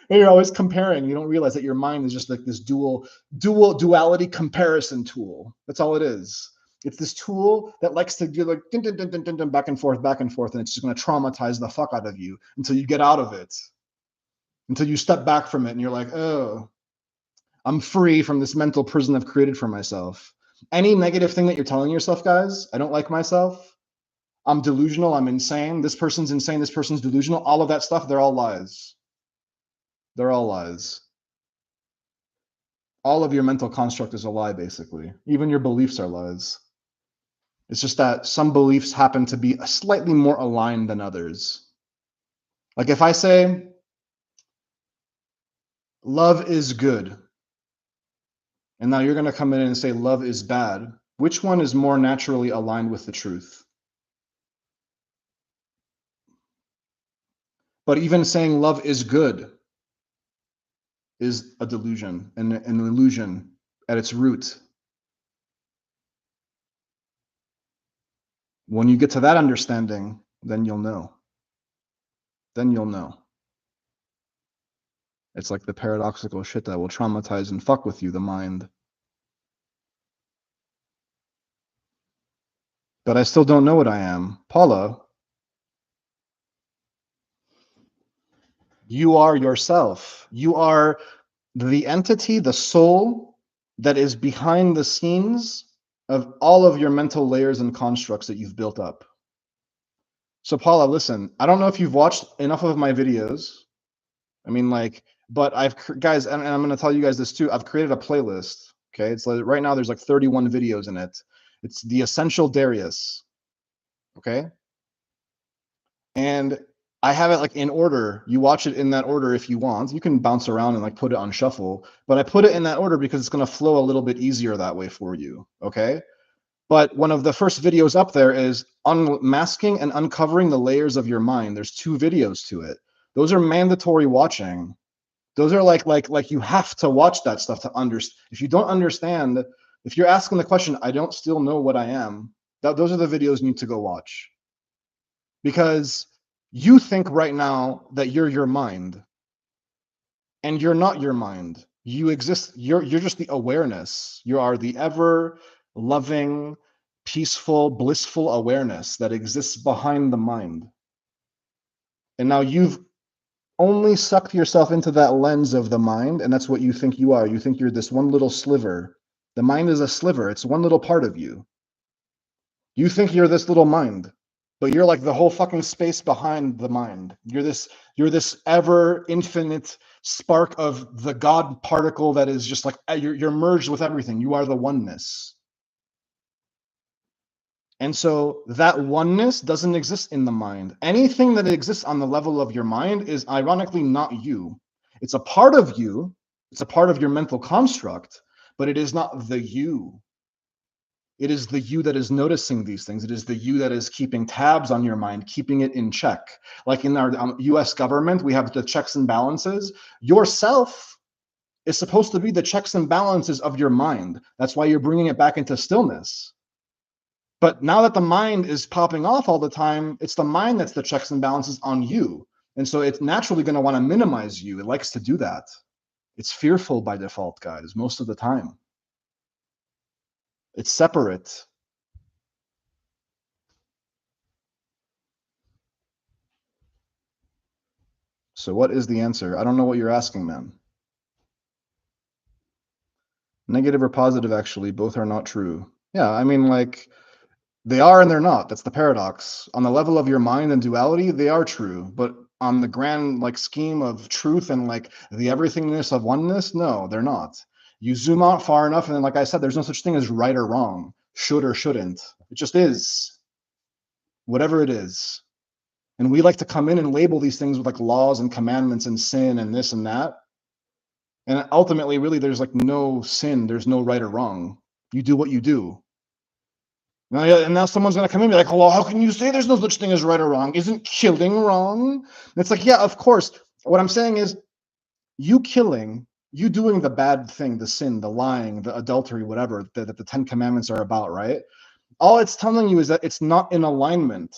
And you're always comparing. You don't realize that your mind is just like this duality comparison tool. That's all it is. It's this tool that likes to do like dun, dun, dun, dun, dun, dun, back and forth, and it's just going to traumatize the fuck out of you until you get out of it, until you step back from it, and you're like, oh, I'm free from this mental prison I've created for myself. Any negative thing that you're telling yourself, guys, I don't like myself, I'm delusional, I'm insane, this person's insane, this person's delusional, all of that stuff, they're all lies. They're all lies. All of your mental construct is a lie, basically. Even your beliefs are lies. It's just that some beliefs happen to be slightly more aligned than others. Like if I say, love is good, and now you're going to come in and say love is bad, which one is more naturally aligned with the truth? But even saying love is good is a delusion and an illusion at its root. When you get to that understanding, then you'll know. Then you'll know. It's like the paradoxical shit that will traumatize and fuck with you, the mind. But I still don't know what I am. Paula, you are yourself. You are the entity, the soul that is behind the scenes of all of your mental layers and constructs that you've built up. So Paula, listen, I don't know if you've watched enough of my videos. I mean, like, but guys, and I'm going to tell you guys this too. I've created a playlist. Okay. It's like right now there's like 31 videos in it. It's the Essential Darius. Okay. And I have it like in order. You watch it in that order if you want. You can bounce around and like put it on shuffle, but I put it in that order because it's going to flow a little bit easier that way for you. Okay. But one of the first videos up there is unmasking and uncovering the layers of your mind. There's 2 videos to it. Those are mandatory watching. Those are like you have to watch that stuff to understand. If you don't understand, if you're asking the question, I don't still know what I am, those are the videos you need to go watch. Because you think right now that you're your mind, and you're not your mind. You exist, you're just the awareness. You are the ever loving, peaceful, blissful awareness that exists behind the mind. And now you've only sucked yourself into that lens of the mind, and that's what you think you are. You think you're this one little sliver. The mind is a sliver, it's one little part of you. You think you're this little mind, but you're like the whole fucking space behind the mind. You're this ever infinite spark of the God particle that is just like you're merged with everything. You are the oneness. And so that oneness doesn't exist in the mind. Anything that exists on the level of your mind is ironically not you. It's a part of you, it's a part of your mental construct, but it is not the you. It is the you that is noticing these things. It is the you that is keeping tabs on your mind, keeping it in check. Like in our US government, we have the checks and balances. Yourself is supposed to be the checks and balances of your mind. That's why you're bringing it back into stillness. But now that the mind is popping off all the time, it's the mind that's the checks and balances on you. And so it's naturally going to want to minimize you. It likes to do that. It's fearful by default, guys, most of the time. It's separate. So what is the answer? I don't know what you're asking, man. Negative or positive, actually, both are not true. Yeah, I mean, like, they are and they're not. That's the paradox. On the level of your mind and duality, they are true. But on the grand, like, scheme of truth and, like, the everythingness of oneness, no, they're not. You zoom out far enough, and then, like I said, there's no such thing as right or wrong, should or shouldn't. It just is, whatever it is. And we like to come in and label these things with, like, laws and commandments and sin and this and that. And ultimately, really, there's like no sin, there's no right or wrong. You do what you do. And now someone's gonna come in and be like, "Well, how can you say there's no such thing as right or wrong? Isn't killing wrong?" And it's like, yeah, of course. What I'm saying is, you killing, you doing the bad thing, the sin, the lying, the adultery, whatever that the 10 Commandments are about, right? All it's telling you is that it's not in alignment.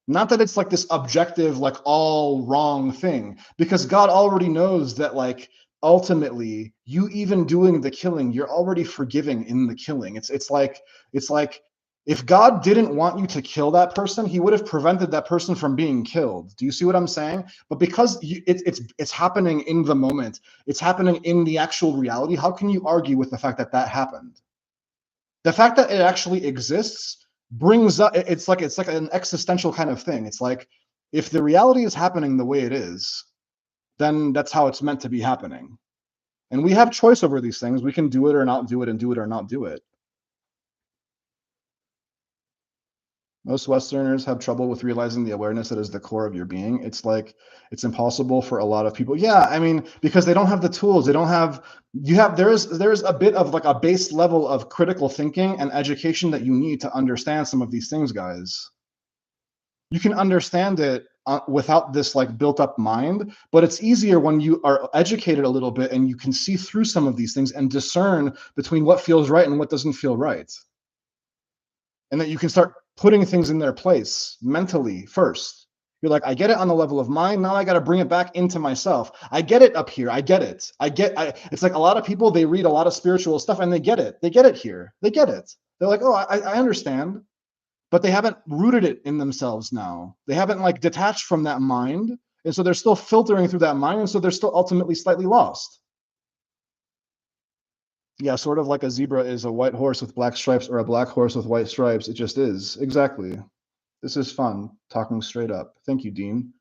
Not that it's like this objective, like all wrong thing, because God already knows that, like, ultimately, you even doing the killing, you're already forgiving in the killing. It's like if God didn't want you to kill that person, He would have prevented that person from being killed. Do you see what I'm saying? But because it's happening in the moment, it's happening in the actual reality. How can you argue with the fact that that happened? The fact that it actually exists brings up, it's like an existential kind of thing. It's like, if the reality is happening the way it is, then that's how it's meant to be happening. And we have choice over these things. We can do it or not do it, and do it or not do it. Most Westerners have trouble with realizing the awareness that is the core of your being. It's like, it's impossible for a lot of people. Yeah, I mean, because they don't have the tools. They don't have, there's a bit of like a base level of critical thinking and education that you need to understand some of these things, guys. You can understand it without this like built up mind, but it's easier when you are educated a little bit and you can see through some of these things and discern between what feels right and what doesn't feel right. And that you can start putting things in their place mentally first. You're like, I get it on the level of mind. Now I got to bring it back into myself. I get it up here. I get it. It's like a lot of people, they read a lot of spiritual stuff and they get it. They get it here. They get it. They're like, oh, I understand. But they haven't rooted it in themselves now. They haven't like detached from that mind. And so they're still filtering through that mind. And so they're still ultimately slightly lost. Yeah, sort of like a zebra is a white horse with black stripes or a black horse with white stripes. It just is. Exactly. This is fun, talking straight up. Thank you, Dean.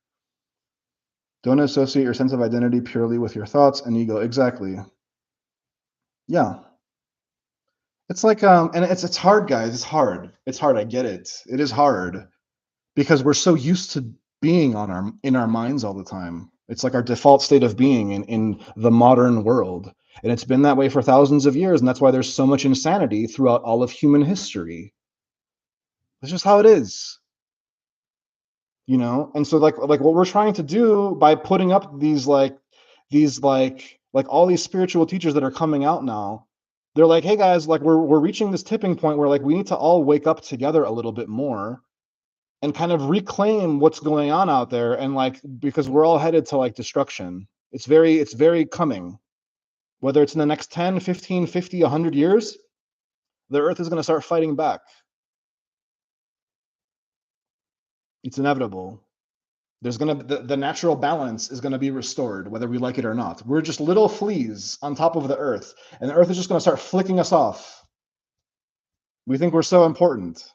Don't associate your sense of identity purely with your thoughts and ego. Exactly. Yeah. It's like, and it's hard, guys. It's hard. It's hard. I get it. It is hard because we're so used to being in our minds all the time. It's like our default state of being in the modern world. And it's been that way for thousands of years. And that's why there's so much insanity throughout all of human history. It's just how it is, you know? And so like what we're trying to do by putting up these all these spiritual teachers that are coming out now, they're like, hey guys, like we're reaching this tipping point where like we need to all wake up together a little bit more and kind of reclaim what's going on out there, and like because we're all headed to like destruction. It's very coming, whether it's in the next 10, 15, 50, 100 years. The earth is going to start fighting back. It's inevitable. There's going to the natural balance is going to be restored whether we like it or not. We're just little fleas on top of the earth, and the earth is just going to start flicking us off. We think we're so important.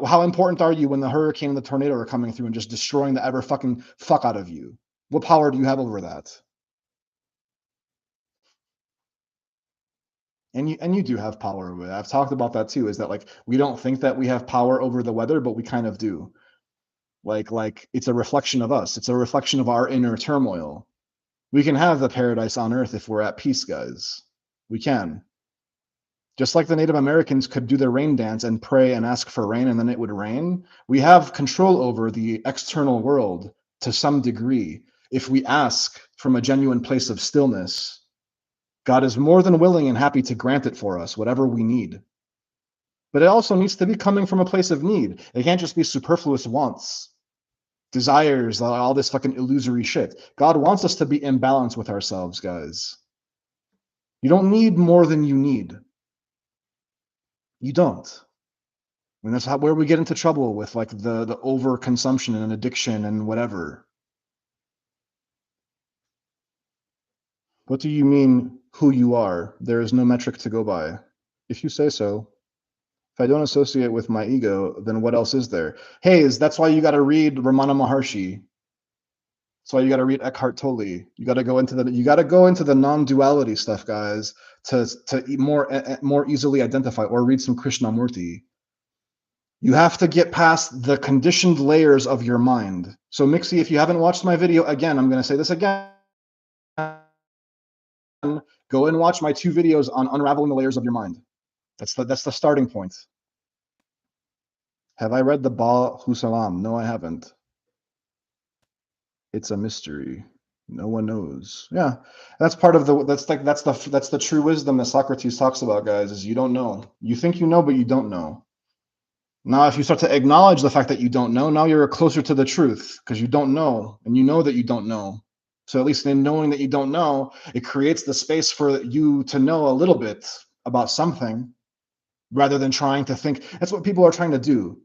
How important are you when the hurricane and the tornado are coming through and just destroying the ever fucking fuck out of you? What power do you have over that? And you do have power over it. I've talked about that too, is that like we don't think that we have power over the weather, but we kind of do. Like it's a reflection of us. It's a reflection of our inner turmoil. We can have the paradise on earth if we're at peace, guys. We can. Just like the Native Americans could do their rain dance and pray and ask for rain and then it would rain, we have control over the external world to some degree. If we ask from a genuine place of stillness, God is more than willing and happy to grant it for us, whatever we need. But it also needs to be coming from a place of need. It can't just be superfluous wants, desires, all this fucking illusory shit. God wants us to be in balance with ourselves, guys. You don't need more than you need. You don't. I mean, that's where we get into trouble with like the overconsumption and addiction and whatever. What do you mean who you are? There is no metric to go by. If you say so. If I don't associate with my ego, then what else is there? Hey, that's why you got to read Ramana Maharshi. That's why you got to read Eckhart Tolle. You got to go into the non-duality stuff, guys, to more easily identify, or read some Krishnamurti. You have to get past the conditioned layers of your mind. So Mixie, if you haven't watched my video, again, I'm going to say this again. Go and watch my 2 videos on unraveling the layers of your mind. That's the starting point. Have I read the Ba Husalam? No, I haven't. It's a mystery. No one knows. Yeah, that's part of that's the true wisdom that Socrates talks about, guys, is you don't know. You think you know, but you don't know. Now, if you start to acknowledge the fact that you don't know, now you're closer to the truth because you don't know, and you know that you don't know. So at least in knowing that you don't know, it creates the space for you to know a little bit about something rather than trying to think. That's what people are trying to do.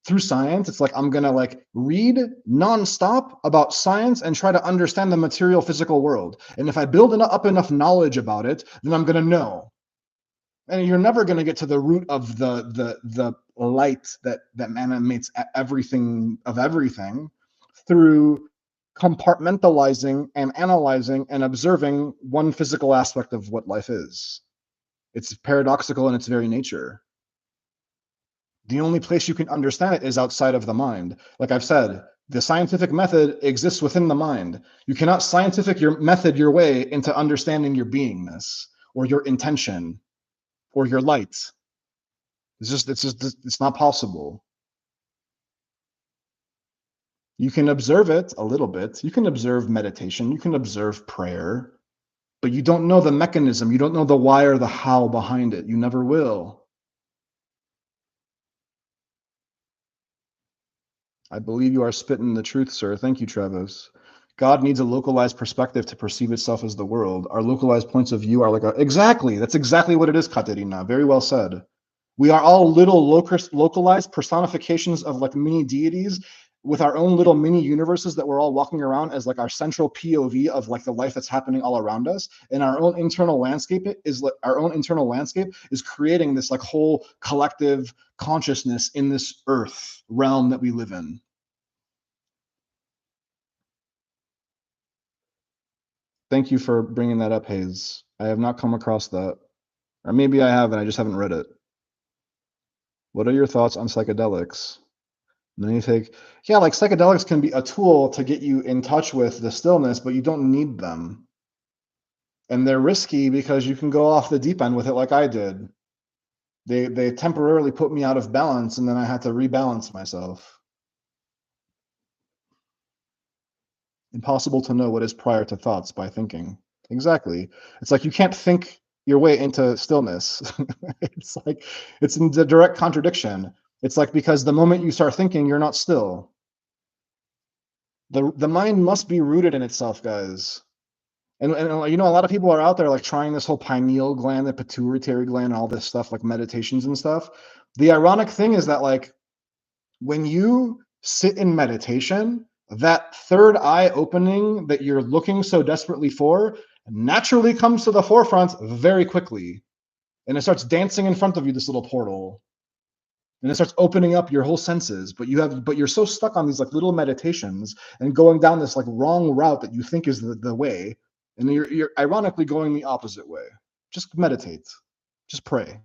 Through science, it's like I'm gonna like read nonstop about science and try to understand the material physical world. And if I build up enough knowledge about it, then I'm gonna know. And you're never gonna get to the root of the light that animates everything of everything through compartmentalizing and analyzing and observing one physical aspect of what life is. It's paradoxical in its very nature. The only place you can understand it is outside of the mind. Like I've said, the scientific method exists within the mind. You cannot method your way into understanding your beingness or your intention or your light. It's not possible. You can observe it a little bit. You can observe meditation. You can observe prayer, but you don't know the mechanism. You don't know the why or the how behind it. You never will. I believe you are spitting the truth, sir. Thank you, Travis. God needs a localized perspective to perceive itself as the world. Our localized points of view are exactly. That's exactly what it is, Katerina. Very well said. We are all little localized personifications of like mini deities with our own little mini universes that we're all walking around as like our central POV of like the life that's happening all around us. And our own internal landscape is creating this like whole collective consciousness in this earth realm that we live in. Thank you for bringing that up, Hayes. I have not come across that. Or maybe I have and I just haven't read it. What are your thoughts on psychedelics? And then you take, yeah, like psychedelics can be a tool to get you in touch with the stillness, but you don't need them. And they're risky because you can go off the deep end with it like I did. They temporarily put me out of balance, and then I had to rebalance myself. Impossible to know what is prior to thoughts by thinking. Exactly. It's like you can't think your way into stillness. It's like it's in the direct contradiction. It's like because the moment you start thinking, you're not still. The mind must be rooted in itself, guys. And you know, a lot of people are out there like trying this whole pineal gland, the pituitary gland, all this stuff, like meditations and stuff. The ironic thing is that like when you sit in meditation, that third eye opening that you're looking so desperately for naturally comes to the forefront very quickly. And it starts dancing in front of you, this little portal. And it starts opening up your whole senses. But you're so stuck on these like little meditations and going down this like wrong route that you think is the way. And you're ironically going the opposite way. Just meditate. Just pray.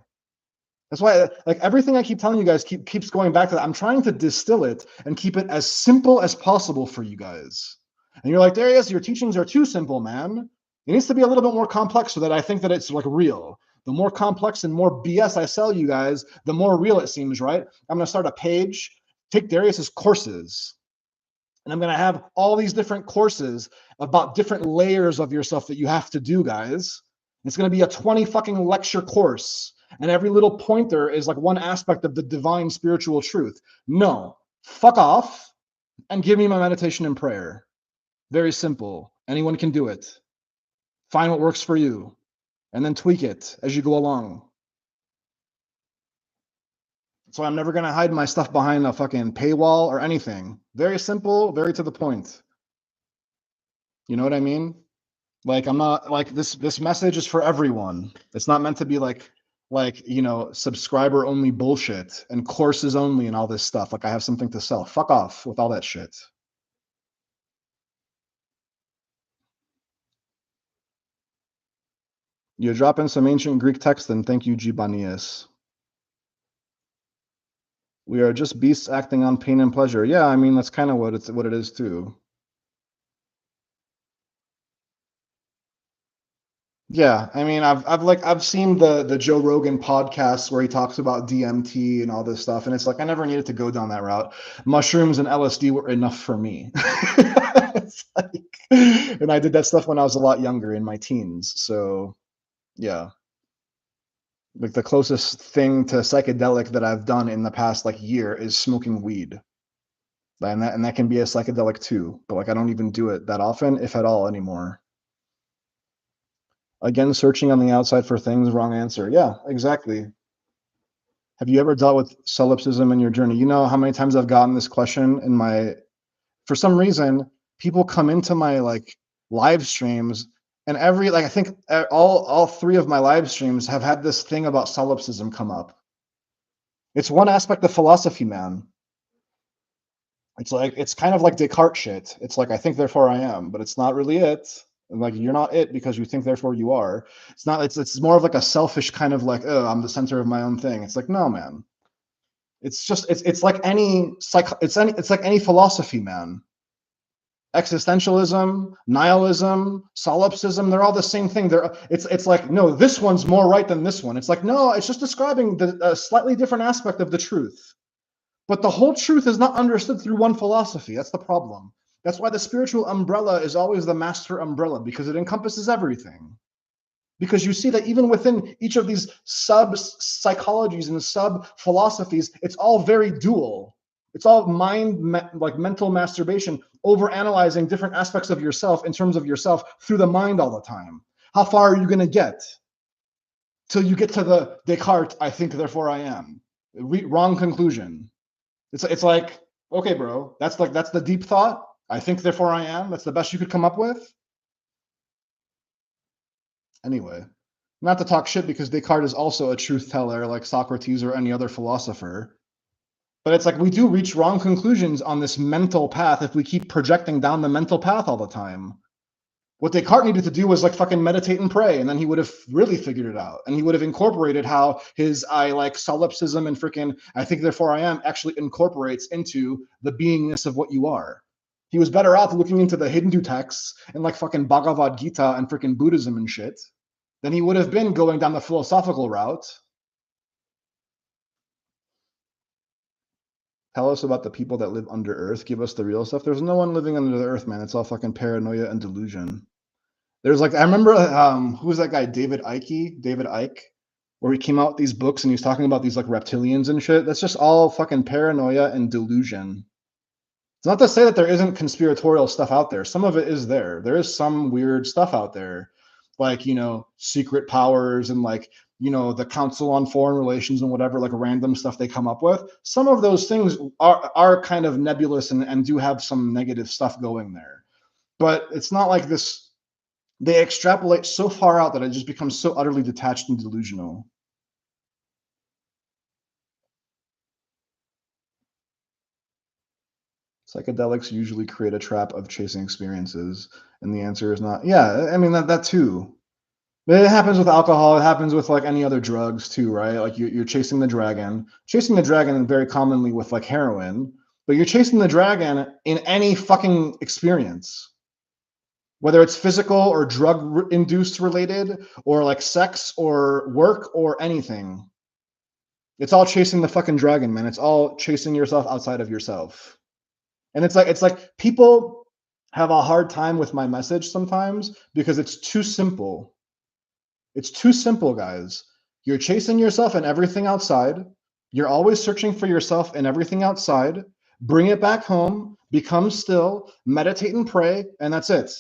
That's why, like everything I keep telling you guys keeps going back to that. I'm trying to distill it and keep it as simple as possible for you guys. And you're like, Darius, your teachings are too simple, man. It needs to be a little bit more complex so that I think that it's like real. The more complex and more BS I sell you guys, the more real it seems, right? I'm going to start a page, take Darius's courses, and I'm going to have all these different courses about different layers of yourself that you have to do, guys. It's going to be a 20 fucking lecture course. And every little pointer is like one aspect of the divine spiritual truth. No, fuck off and give me my meditation and prayer. Very simple. Anyone can do it. Find what works for you and then tweak it as you go along. So I'm never going to hide my stuff behind a fucking paywall or anything. Very simple, very to the point. You know what I mean? Like I'm not like this message is for everyone. It's not meant to be like you know, subscriber only bullshit and courses only and all this stuff. Like I have something to sell. Fuck off with all that shit. You drop in some ancient Greek text, then thank you, Gibanius. We are just beasts acting on pain and pleasure. Yeah, I mean that's kind of what it is too. Yeah, I mean, I've seen the Joe Rogan podcasts where he talks about DMT and all this stuff, and it's like I never needed to go down that route. Mushrooms and LSD were enough for me. It's like, and I did that stuff when I was a lot younger in my teens. So yeah, like the closest thing to psychedelic that I've done in the past like year is smoking weed, and that can be a psychedelic too. But like I don't even do it that often, if at all, anymore. Again, searching on the outside for things, wrong answer. Yeah, exactly. Have you ever dealt with solipsism in your journey? You know how many times I've gotten this question in my, for some reason, people come into my like live streams and every, like I think all three of my live streams have had this thing about solipsism come up. It's one aspect of philosophy, man. It's like, it's kind of like Descartes shit. It's like, I think, therefore I am, but it's not really it. Like you're not it because you think therefore you are. It's not, it's more of like a selfish kind of like, oh, I'm the center of my own thing. It's like, no, man. It's just it's like any it's like any philosophy, man. Existentialism, nihilism, solipsism, they're all the same thing. It's like, no, this one's more right than this one. It's like, no, it's just describing a slightly different aspect of the truth. But the whole truth is not understood through one philosophy. That's the problem. That's why the spiritual umbrella is always the master umbrella, because it encompasses everything. Because you see that even within each of these sub psychologies and sub philosophies, it's all very dual. It's all like mental masturbation, over analyzing different aspects of yourself in terms of yourself through the mind all the time. How far are you going to get till you get to the Descartes, I think, therefore I am? Wrong conclusion. It's like, okay, bro, that's the deep thought. I think, therefore I am. That's the best you could come up with. Anyway, not to talk shit because Descartes is also a truth teller like Socrates or any other philosopher. But it's like we do reach wrong conclusions on this mental path if we keep projecting down the mental path all the time. What Descartes needed to do was like fucking meditate and pray, and then he would have really figured it out, and he would have incorporated how his I like solipsism and freaking I think therefore I am actually incorporates into the beingness of what you are. He was better off looking into the Hindu texts and like fucking Bhagavad Gita and freaking Buddhism and shit than he would have been going down the philosophical route. Tell us about the people that live under Earth. Give us the real stuff. There's no one living under the Earth, man. It's all fucking paranoia and delusion. There's like I remember who was that guy? David Icke, where he came out with these books and he was talking about these like reptilians and shit. That's just all fucking paranoia and delusion. It's not to say that there isn't conspiratorial stuff out there. Some of it is there. There is some weird stuff out there, like, you know, secret powers and like, you know, the Council on Foreign Relations and whatever, like random stuff they come up with. Some of those things are kind of nebulous and do have some negative stuff going there. But it's not like this. They extrapolate so far out that it just becomes so utterly detached and delusional. Psychedelics usually create a trap of chasing experiences, and the answer is not. Yeah, I mean that too. But it happens with alcohol. It happens with like any other drugs too, right? Like you're chasing the dragon. Chasing the dragon very commonly with like heroin, but you're chasing the dragon in any fucking experience, whether it's physical or drug induced related or like sex or work or anything. It's all chasing the fucking dragon, man. It's all chasing yourself outside of yourself. And it's like people have a hard time with my message sometimes because it's too simple. It's too simple, guys. You're chasing yourself and everything outside. You're always searching for yourself and everything outside. Bring it back home, become still, meditate and pray, and that's it.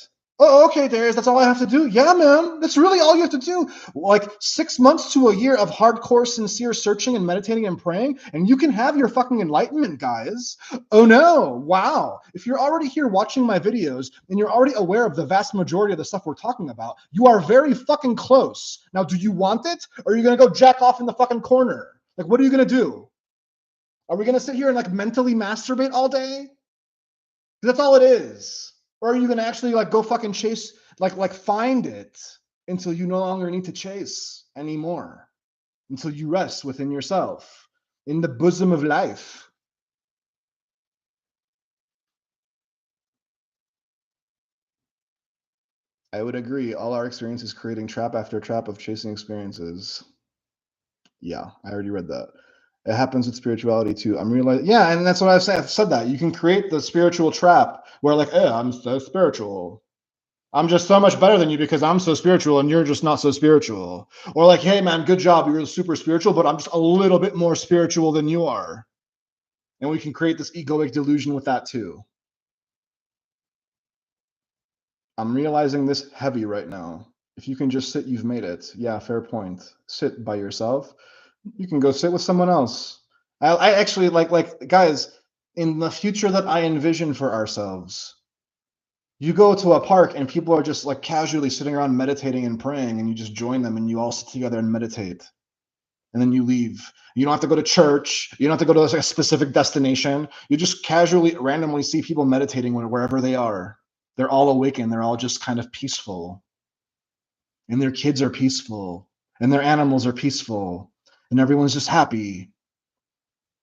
Oh, okay, Darius, that's all I have to do? Yeah, man, that's really all you have to do. Like 6 months to a year of hardcore, sincere searching and meditating and praying, and you can have your fucking enlightenment, guys. Oh no, wow. If you're already here watching my videos and you're already aware of the vast majority of the stuff we're talking about, you are very fucking close. Now, do you want it, or are you gonna go jack off in the fucking corner? Like, what are you gonna do? Are we gonna sit here and like mentally masturbate all day? That's all it is. Or are you gonna actually like go fucking chase, like find it until you no longer need to chase anymore, until you rest within yourself, in the bosom of life? I would agree. All our experience is creating trap after trap of chasing experiences. Yeah, I already read that. It happens with spirituality too. I'm realizing, yeah, and that's what I've said. I've said that you can create the spiritual trap where, like, I'm so spiritual. I'm just so much better than you because I'm so spiritual and you're just not so spiritual. Or like, hey man, good job, you're super spiritual, but I'm just a little bit more spiritual than you are. And we can create this egoic delusion with that too. I'm realizing this heavy right now. If you can just sit, you've made it. Yeah, fair point. Sit by yourself. You can go sit with someone else. I actually like guys, in the future that I envision for ourselves, you go to a park and people are just like casually sitting around meditating and praying, and you just join them and you all sit together and meditate. And then you leave. You don't have to go to church. You don't have to go to like a specific destination. You just casually, randomly see people meditating wherever they are. They're all awakened. They're all just kind of peaceful. And their kids are peaceful. And their animals are peaceful. And everyone's just happy.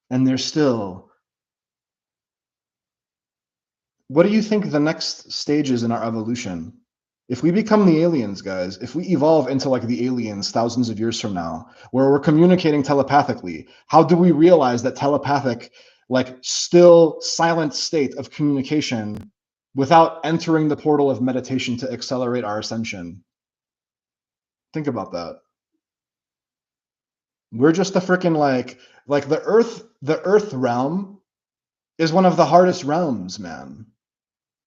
And they're still. What do you think the next stage is in our evolution? If we become the aliens, guys, if we evolve into like the aliens thousands of years from now, where we're communicating telepathically, how do we realize that telepathic, like still silent state of communication without entering the portal of meditation to accelerate our ascension? Think about that. We're just the freaking like the earth realm is one of the hardest realms, man,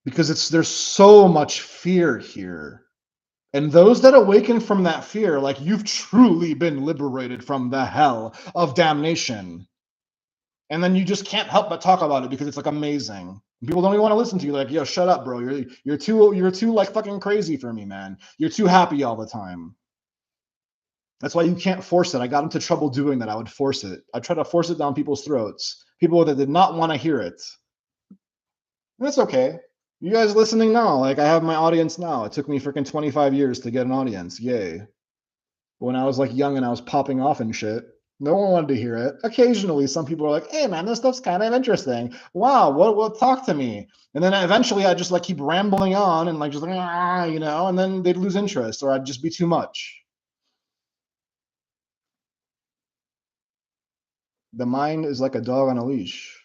because there's so much fear here. And those that awaken from that fear, like you've truly been liberated from the hell of damnation. And then you just can't help but talk about it because it's like amazing. People don't even want to listen to you. Like, yo, shut up, bro. You're too like fucking crazy for me, man. You're too happy all the time. That's why you can't force it. I got into trouble doing that. I would force it. I try to force it down people's throats. People that did not want to hear it. And that's okay. You guys listening now, like I have my audience now. It took me freaking 25 years to get an audience. Yay. When I was like young and I was popping off and shit, no one wanted to hear it. Occasionally, some people are like, "Hey, man, this stuff's kind of interesting. Wow, what? Talk to me." And then eventually, I just like keep rambling on and like just like and then they'd lose interest or I'd just be too much. The mind is like a dog on a leash.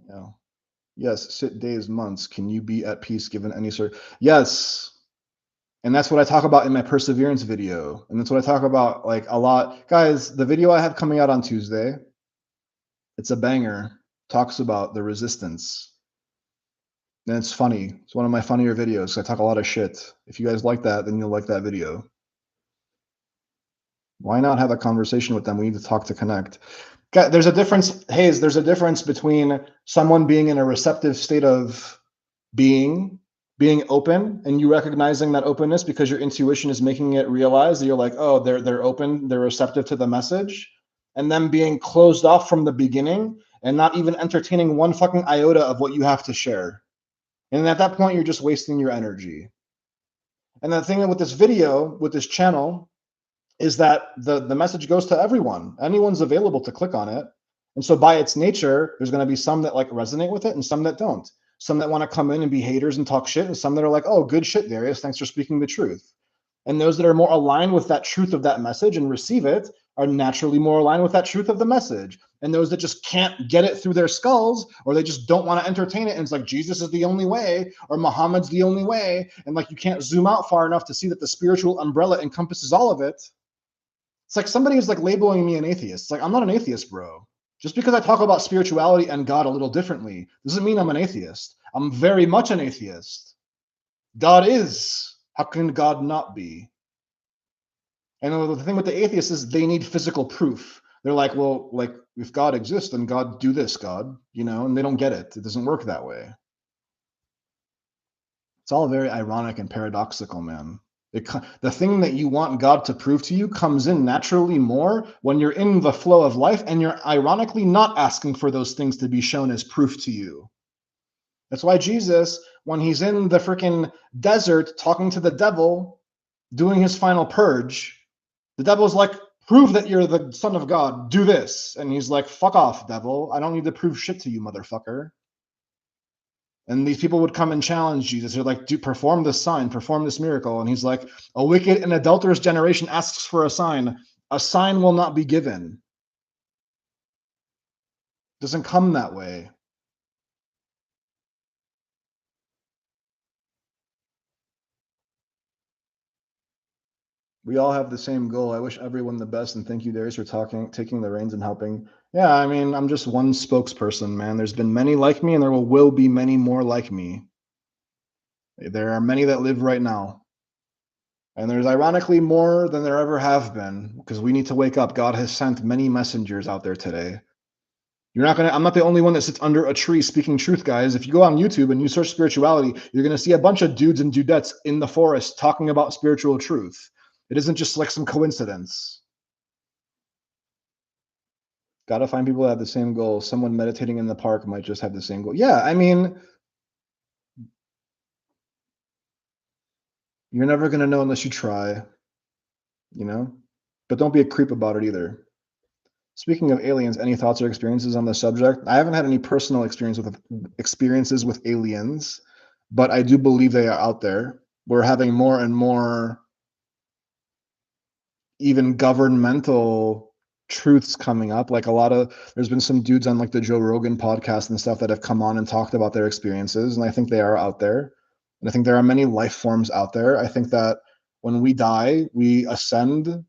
You know. Yes, sit days, months. Can you be at peace given any sort? Yes. And that's what I talk about in my perseverance video. And that's what I talk about like a lot. Guys, the video I have coming out on Tuesday, it's a banger. Talks about the resistance. And it's funny. It's one of my funnier videos. I talk a lot of shit. If you guys like that, then you'll like that video. Why not have a conversation with them? We need to talk to connect. There's a difference, Hayes, there's a difference between someone being in a receptive state of being open and you recognizing that openness because your intuition is making it realize that you're like, oh, they're open, they're receptive to the message, and them being closed off from the beginning and not even entertaining one fucking iota of what you have to share. And at that point, you're just wasting your energy. And the thing with this video, with this channel, is that the message goes to everyone. Anyone's available to click on it. And so by its nature, there's going to be some that like resonate with it and some that don't. Some that want to come in and be haters and talk shit, and some that are like, oh, good shit, Darius. Thanks for speaking the truth. And those that are more aligned with that truth of that message and receive it are naturally more aligned with that truth of the message. And those that just can't get it through their skulls, or they just don't want to entertain it, and it's like Jesus is the only way, or Muhammad's the only way, and like you can't zoom out far enough to see that the spiritual umbrella encompasses all of it. It's like somebody is like labeling me an atheist. It's like, I'm not an atheist, bro. Just because I talk about spirituality and God a little differently doesn't mean I'm an atheist. I'm very much an atheist. God is. How can God not be? And the thing with the atheists is they need physical proof. They're like, well, like if God exists, then God do this, God, and they don't get it. It doesn't work that way. It's all very ironic and paradoxical, man. The thing that you want God to prove to you comes in naturally more when you're in the flow of life and you're ironically not asking for those things to be shown as proof to you. That's why Jesus, when he's in the freaking desert talking to the devil, doing his final purge, the devil's like, prove that you're the son of God. Do this. And he's like, fuck off, devil. I don't need to prove shit to you, motherfucker. And these people would come and challenge Jesus. They're like, perform this sign, perform this miracle. And he's like, a wicked and adulterous generation asks for a sign. A sign will not be given. It doesn't come that way. We all have the same goal. I wish everyone the best, and thank you, Darius, for taking the reins and helping. Yeah, I mean, I'm just one spokesperson, man. There's been many like me, and there will be many more like me. There are many that live right now. And there's ironically more than there ever have been, because we need to wake up. God has sent many messengers out there today. I'm not the only one that sits under a tree speaking truth, guys. If you go on YouTube and you search spirituality, you're going to see a bunch of dudes and dudettes in the forest talking about spiritual truth. It isn't just like some coincidence. Got to find people that have the same goal. Someone meditating in the park might just have the same goal. Yeah, I mean, you're never going to know unless you try, But don't be a creep about it either. Speaking of aliens, any thoughts or experiences on the subject? I haven't had any personal experiences with aliens, but I do believe they are out there. We're having more and more even governmental truths coming up. Like there's been some dudes on like the Joe Rogan podcast and stuff that have come on and talked about their experiences, and I think they are out there. And I think there are many life forms out there. I think that when we die, we ascend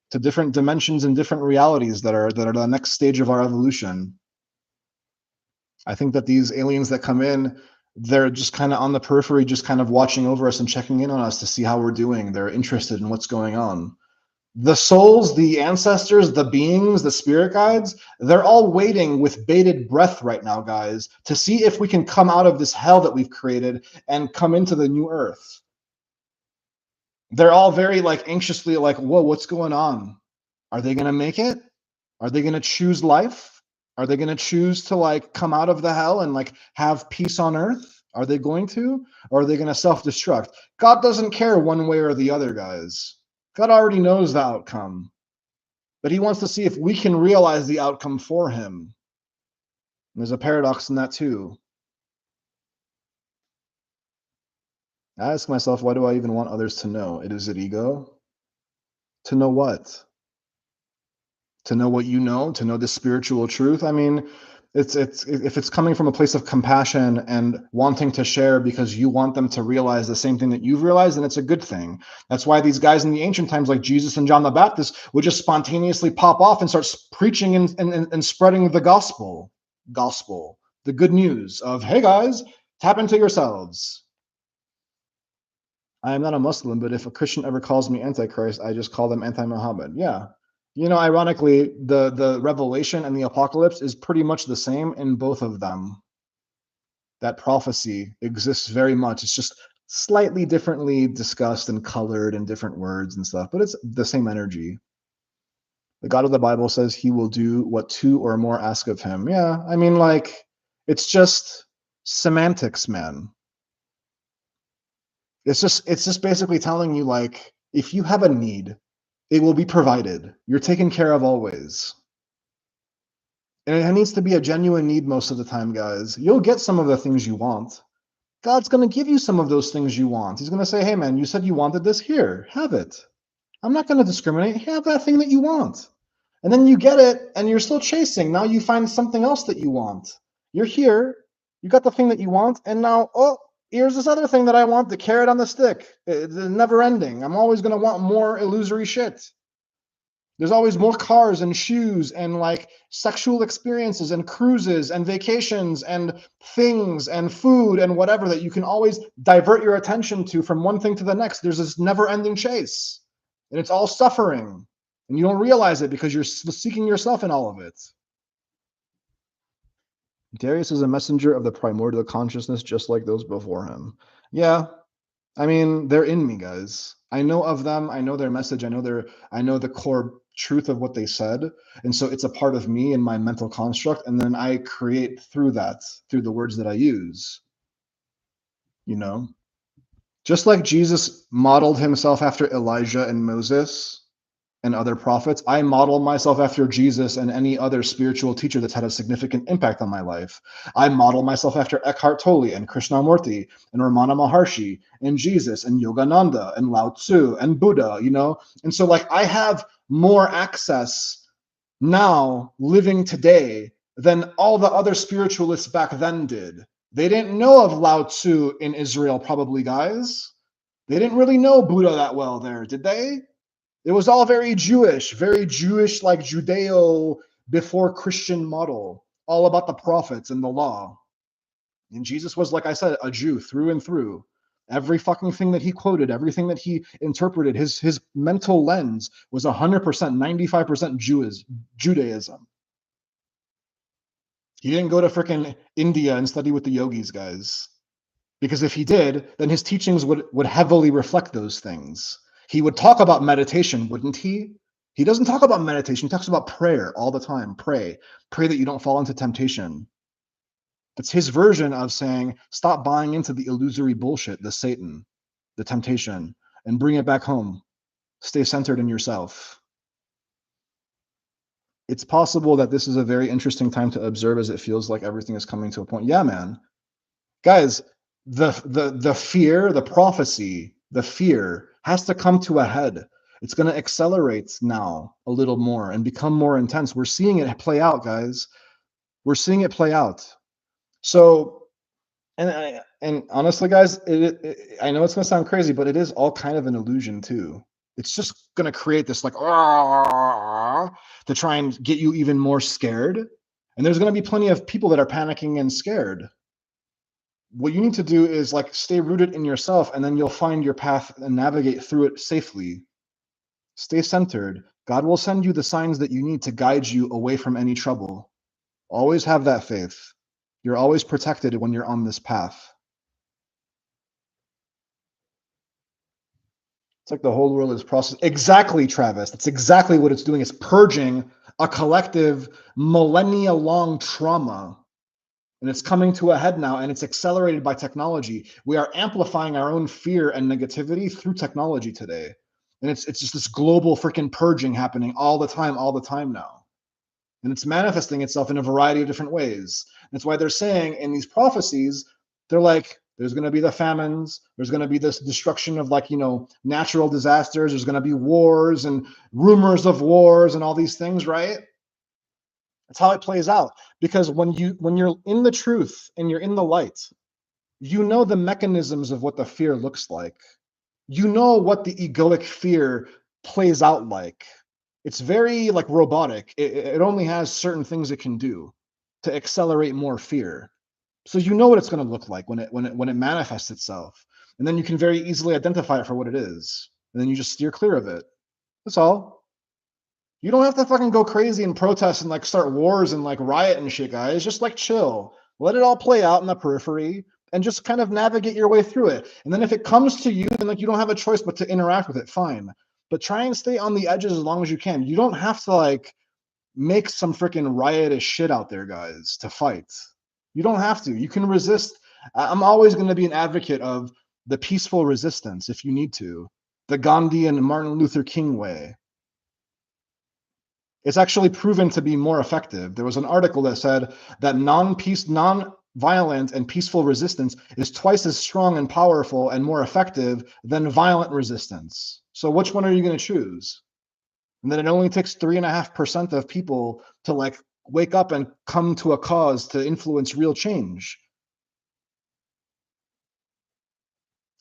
to different dimensions and different realities that are the next stage of our evolution. I think that these aliens that come in, they're just kind of on the periphery, just kind of watching over us and checking in on us to see how we're doing. They're interested in what's going on. The souls, the ancestors, the beings, the spirit guides, they're all waiting with bated breath right now, guys, to see if we can come out of this hell that we've created and come into the new earth. They're all very like anxiously like, whoa, what's going on? Are they going to make it? Are they going to choose life? Are they going to choose to like come out of the hell and like have peace on earth? Are they going to? Or are they going to self-destruct? God doesn't care one way or the other, guys. God already knows the outcome. But he wants to see if we can realize the outcome for him. And there's a paradox in that too. I ask myself, why do I even want others to know? Is it ego? To know what? To know what you know, to know the spiritual truth. I mean, it's if it's coming from a place of compassion and wanting to share because you want them to realize the same thing that you've realized, then it's a good thing. That's why these guys in the ancient times, like Jesus and John the Baptist, would just spontaneously pop off and start preaching and spreading the gospel, the good news of, hey guys, tap into yourselves. I am not a Muslim, but if a Christian ever calls me Antichrist, I just call them anti-Muhammad. Yeah. You know, ironically, the Revelation and the Apocalypse is pretty much the same in both of them. That prophecy exists very much. It's just slightly differently discussed and colored in different words and stuff, but it's the same energy. The God of the Bible says he will do what two or more ask of him. Yeah, I mean, like, it's just semantics, man. It's just basically telling you, like, if you have a need, it will be provided. You're taken care of always. And it needs to be a genuine need most of the time, guys. You'll get some of the things you want. God's going to give you some of those things you want. He's going to say, hey, man, you said you wanted this. Here, have it. I'm not going to discriminate. Have that thing that you want. And then you get it, and you're still chasing. Now you find something else that you want. You're here. You got the thing that you want, and now, oh, here's this other thing that I want, the carrot on the stick. It's never ending. I'm always going to want more illusory shit. There's always more cars and shoes and like sexual experiences and cruises and vacations and things and food and whatever that you can always divert your attention to from one thing to the next. There's this never-ending chase, and it's all suffering, and you don't realize it because you're seeking yourself in all of it. Darius is a messenger of the primordial consciousness, just like those before him. Yeah, I mean, they're in me, guys. I know of them. I know their message. I know the core truth of what they said. And so it's a part of me and my mental construct. And then I create through that, through the words that I use. You know? Just like Jesus modeled himself after Elijah and Moses and other prophets, I model myself after Jesus and any other spiritual teacher that's had a significant impact on my life. I model myself after Eckhart Tolle and Krishnamurti and Ramana Maharshi and Jesus and Yogananda and Lao Tzu and Buddha, you know? And so, like, I have more access now living today than all the other spiritualists back then did. They didn't know of Lao Tzu in Israel, probably, guys. They didn't really know Buddha that well there, did they? It was all very Jewish, like Judeo before Christian model, all about the prophets and the law. And Jesus was, like I said, a Jew through and through. Every fucking thing that he quoted, everything that he interpreted, his mental lens was 100%, 95% Judaism. He didn't go to freaking India and study with the yogis, guys. Because if he did, then his teachings would heavily reflect those things. He would talk about meditation, wouldn't he? He doesn't talk about meditation. He talks about prayer all the time. Pray that you don't fall into temptation. It's his version of saying, stop buying into the illusory bullshit, the Satan, the temptation, and bring it back home. Stay centered in yourself. It's possible that this is a very interesting time to observe, as it feels like everything is coming to a point. Yeah, man. Guys, the fear, the prophecy, the fear has to come to a head. It's going to accelerate now a little more and become more intense. We're seeing it play out, guys. We're seeing it play out. So, and honestly, guys, I know it's going to sound crazy, but it is all kind of an illusion too. It's just going to create this like to try and get you even more scared. And there's going to be plenty of people that are panicking and scared. What you need to do is like stay rooted in yourself, and then you'll find your path and navigate through it safely. Stay centered. God will send you the signs that you need to guide you away from any trouble. Always have that faith. You're always protected when you're on this path. It's like the whole world is processed. Exactly, Travis. That's exactly what it's doing. It's purging a collective millennia-long trauma. And it's coming to a head now, and it's accelerated by technology. We are amplifying our own fear and negativity through technology today. And it's just this global freaking purging happening all the time now. And it's manifesting itself in a variety of different ways. That's why they're saying in these prophecies, they're like, there's going to be the famines, there's going to be this destruction of, like, natural disasters, there's going to be wars and rumors of wars and all these things, right? That's how it plays out. Because when you're in the truth and you're in the light, you know the mechanisms of what the fear looks like. You know what the egoic fear plays out like. It's very, like, robotic. It only has certain things it can do to accelerate more fear. So you know what it's going to look like when it manifests itself, and then you can very easily identify it for what it is, and then you just steer clear of it. That's all. You don't have to fucking go crazy and protest and, like, start wars and, like, riot and shit, guys. Just, like, chill. Let it all play out in the periphery and just kind of navigate your way through it. And then if it comes to you, then, like, you don't have a choice but to interact with it, fine. But try and stay on the edges as long as you can. You don't have to, like, make some freaking riotous shit out there, guys, to fight. You don't have to. You can resist. I'm always going to be an advocate of the peaceful resistance if you need to. The Gandhi and Martin Luther King way. It's actually proven to be more effective. There was an article that said that non-violent and peaceful resistance is twice as strong and powerful and more effective than violent resistance. So which one are you going to choose? And then it only takes 3.5% of people to, like, wake up and come to a cause to influence real change.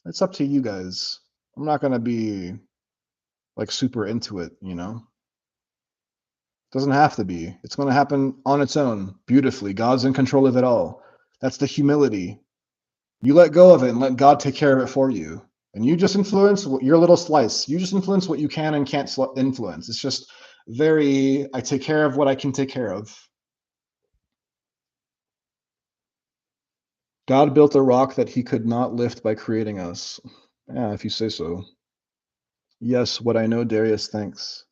It's up to you guys. I'm not going to be, like, super into it, Doesn't have to be. It's going to happen on its own, beautifully. God's in control of it all. That's the humility. You let go of it and let God take care of it for you. And you just influence your little slice. You just influence what you can and can't influence. It's just I take care of what I can take care of. God built a rock that he could not lift by creating us. Yeah, if you say so. Yes, what I know, Darius, thanks.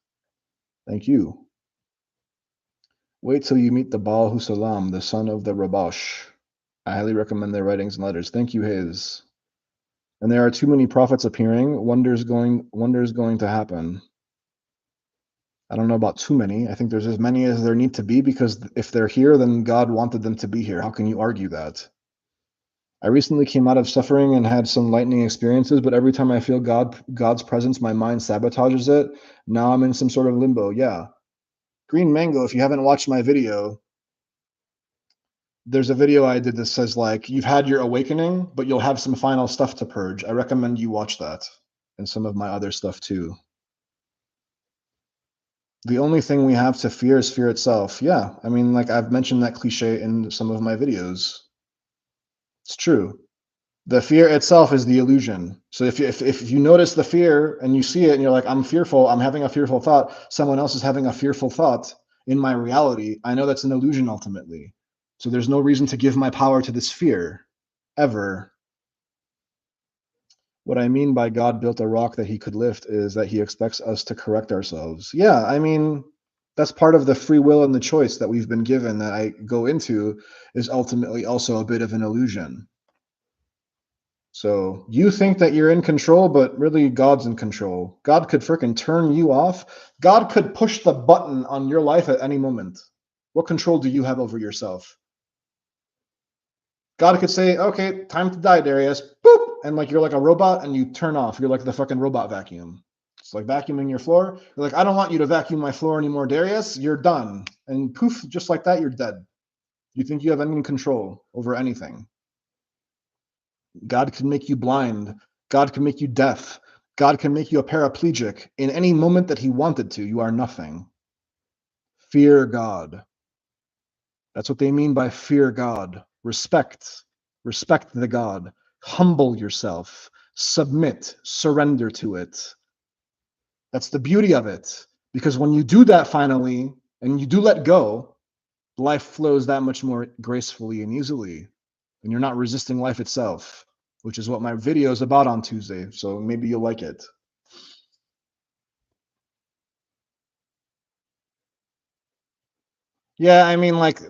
Thank you. Wait till you meet the Baal Husalam, the son of the Rabash. I highly recommend their writings and letters. Thank you, Hayes. And there are too many prophets appearing. Wonders going to happen. I don't know about too many. I think there's as many as there need to be, because if they're here, then God wanted them to be here. How can you argue that? I recently came out of suffering and had some lightning experiences, but every time I feel God's presence, my mind sabotages it. Now I'm in some sort of limbo. Yeah. Green Mango, if you haven't watched my video, there's a video I did that says, like, you've had your awakening, but you'll have some final stuff to purge. I recommend you watch that and some of my other stuff too. The only thing we have to fear is fear itself. Yeah. I mean, like, I've mentioned that cliche in some of my videos. It's true. The fear itself is the illusion. So if you notice the fear and you see it and you're like, I'm fearful, I'm having a fearful thought, someone else is having a fearful thought in my reality, I know that's an illusion ultimately. So there's no reason to give my power to this fear, ever. What I mean by God built a rock that he could lift is that he expects us to correct ourselves. Yeah, I mean, that's part of the free will and the choice that we've been given that I go into is ultimately also a bit of an illusion. So you think that you're in control, but really God's in control. God could frickin' turn you off. God could push the button on your life at any moment. What control do you have over yourself? God could say, okay, time to die, Darius. Boop. And, like, you're like a robot and you turn off. You're like the fucking robot vacuum. It's like vacuuming your floor. You're like, I don't want you to vacuum my floor anymore, Darius. You're done. And poof, just like that, you're dead. You think you have any control over anything? God can make you blind. God can make you deaf. God can make you a paraplegic in any moment that he wanted to. You are nothing. Fear God. That's what they mean by fear God. Respect. Respect the God. Humble yourself. Submit. Surrender to it. That's the beauty of it. Because when you do that finally, and you do let go, life flows that much more gracefully and easily. And you're not resisting life itself, which is what my video is about on Tuesday. So maybe you'll like it. Yeah, I mean, like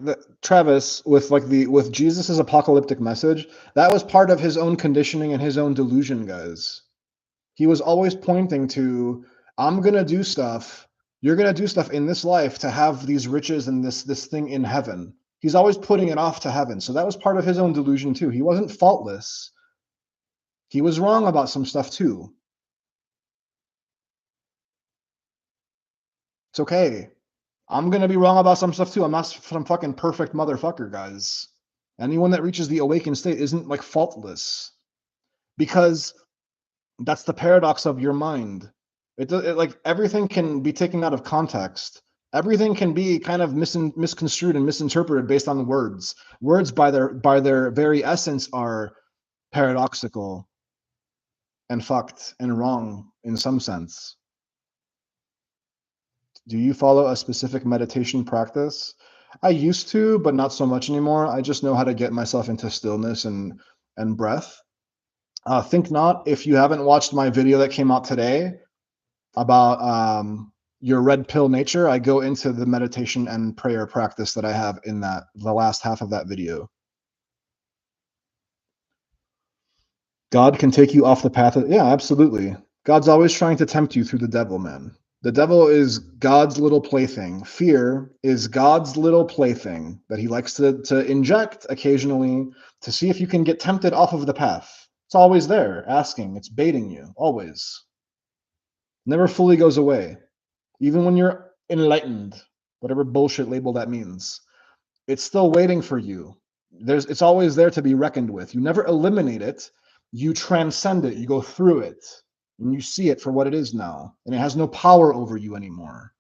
Travis with Jesus's apocalyptic message, that was part of his own conditioning and his own delusion, guys. He was always pointing to, I'm gonna do stuff. You're gonna do stuff in this life to have these riches and this thing in heaven. He's always putting it off to heaven. So that was part of his own delusion too. He wasn't faultless. He was wrong about some stuff too. It's okay. I'm gonna be wrong about some stuff too. I'm not some fucking perfect motherfucker, guys. Anyone that reaches the awakened state isn't like faultless, because that's the paradox of your mind. Like everything can be taken out of context. Everything can be kind of misconstrued and misinterpreted based on words. Words by their very essence are paradoxical and fucked and wrong in some sense. Do you follow a specific meditation practice? I used to, but not so much anymore. I just know how to get myself into stillness and breath. Think not. If you haven't watched my video that came out today about your red pill nature, I go into the meditation and prayer practice that I have in the last half of that video. God can take you off the path of, yeah, absolutely. God's always trying to tempt you through the devil, man. The devil is God's little plaything. Fear is God's little plaything that he likes to inject occasionally to see if you can get tempted off of the path. It's always there, asking, it's baiting you, always. Never fully goes away. Even when you're enlightened, whatever bullshit label that means, it's still waiting for you. It's always there to be reckoned with. You never eliminate it. You transcend it. You go through it, and you see it for what it is now, and it has no power over you anymore.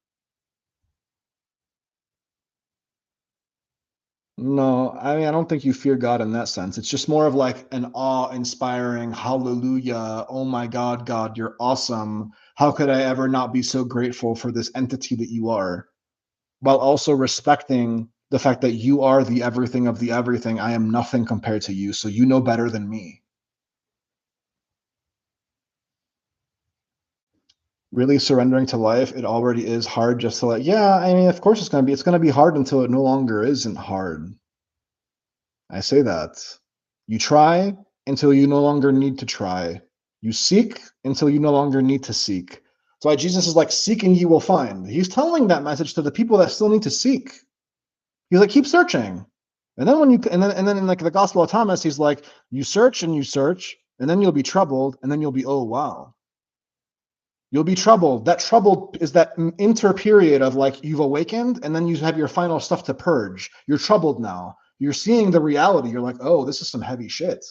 No, I mean, I don't think you fear God in that sense. It's just more of like an awe-inspiring hallelujah. Oh my God, God, you're awesome. How could I ever not be so grateful for this entity that you are? While also respecting the fact that you are the everything of the everything. I am nothing compared to you, so you know better than me. Really surrendering to life, it already is hard just to like, yeah, I mean, of course it's gonna be hard until it no longer isn't hard. I say that. You try until you no longer need to try. You seek until you no longer need to seek. That's why Jesus is like, seeking you will find. He's telling that message to the people that still need to seek. He's like, keep searching. And then and then in like the Gospel of Thomas, he's like, you search, and then you'll be troubled, and then you'll be, oh wow. You'll be troubled. That trouble is that inter period of like you've awakened, and then you have your final stuff to purge. You're troubled now. You're seeing the reality. You're like, oh, this is some heavy shit.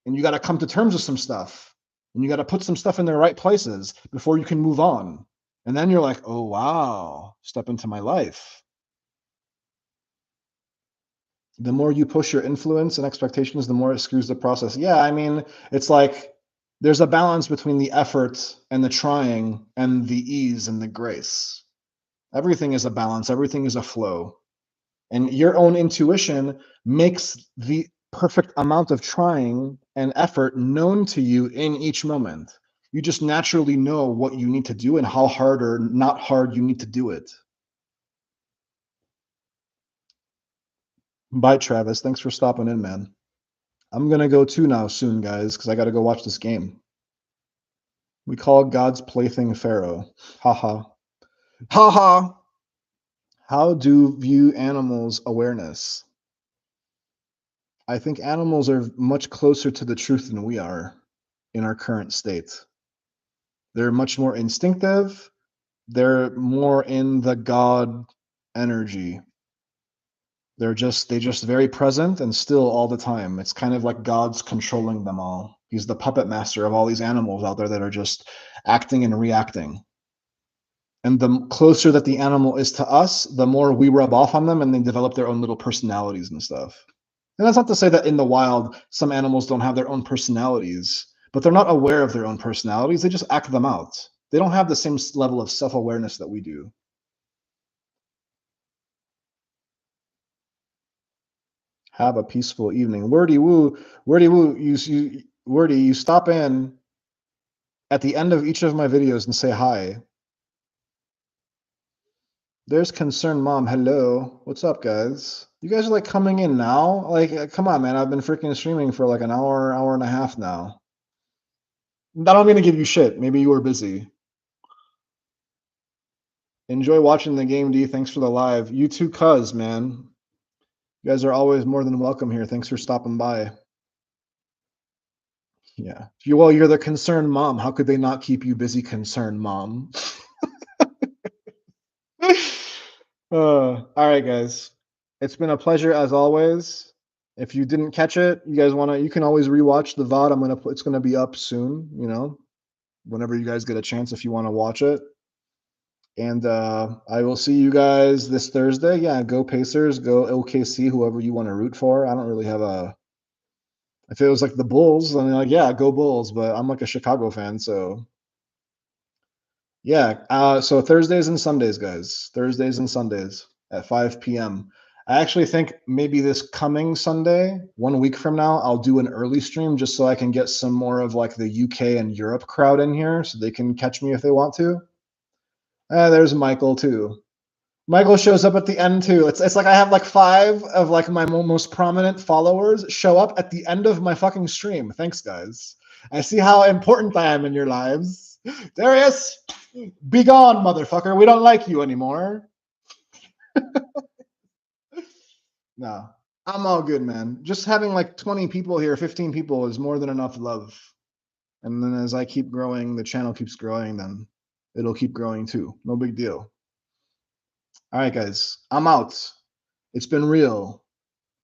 And you got to come to terms with some stuff. And you got to put some stuff in their right places before you can move on. And then you're like, oh wow, step into my life. The more you push your influence and expectations, the more it screws the process. Yeah, I mean, it's like there's a balance between the effort and the trying and the ease and the grace. Everything is a balance, everything is a flow. And your own intuition makes the perfect amount of trying and effort known to you in each moment. You just naturally know what you need to do and how hard or not hard you need to do it. Bye, Travis. Thanks for stopping in, man. I'm gonna go too now soon, guys, because I gotta go watch this game. We call God's plaything Pharaoh. Haha. Haha. How do view animals awareness? I think animals are much closer to the truth than we are in our current state. They're much more instinctive. They're more in the God energy. They just very present and still all the time. It's kind of like God's controlling them all. He's the puppet master of all these animals out there that are just acting and reacting. And the closer that the animal is to us, the more we rub off on them and they develop their own little personalities and stuff. And that's not to say that in the wild, some animals don't have their own personalities, but they're not aware of their own personalities. They just act them out. They don't have the same level of self awareness that we do. Have a peaceful evening. Wordy woo, Wordy, you stop in at the end of each of my videos and say hi. There's Concerned Mom. Hello. What's up, guys? You guys are like coming in now? Like, come on, man. I've been freaking streaming for like an hour, hour and a half now. I don't mean to give you shit. Maybe you were busy. Enjoy watching the game, D. Thanks for the live. You too, cuz, man. You guys are always more than welcome here. Thanks for stopping by. Yeah. Well, you're the concerned mom. How could they not keep you busy, concerned mom? All right, guys. It's been a pleasure as always. If you didn't catch it, you guys want to, you can always rewatch the VOD. It's gonna be up soon, whenever you guys get a chance if you want to watch it. And I will see you guys this Thursday. Yeah, go Pacers, go OKC, whoever you want to root for. I don't really have a, if it was like the Bulls, then like, yeah, go Bulls, but I'm like a Chicago fan, so yeah. So Thursdays and Sundays, guys. Thursdays and Sundays at 5 p.m. I actually think maybe this coming Sunday, 1 week from now, I'll do an early stream just so I can get some more of like the UK and Europe crowd in here so they can catch me if they want to. There's Michael too. Michael shows up at the end too. It's like I have like 5 of like my most prominent followers show up at the end of my fucking stream. Thanks, guys. I see how important I am in your lives. Darius, be gone, motherfucker. We don't like you anymore. No, I'm all good, man. Just having like 20 people here, 15 people is more than enough love. And then as I keep growing, the channel keeps growing, then it'll keep growing too. No big deal. All right, guys, I'm out. It's been real.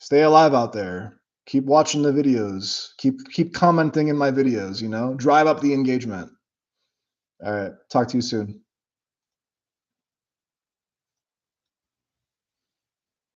Stay alive out there. Keep watching the videos. Keep commenting in my videos, drive up the engagement. All right, talk to you soon.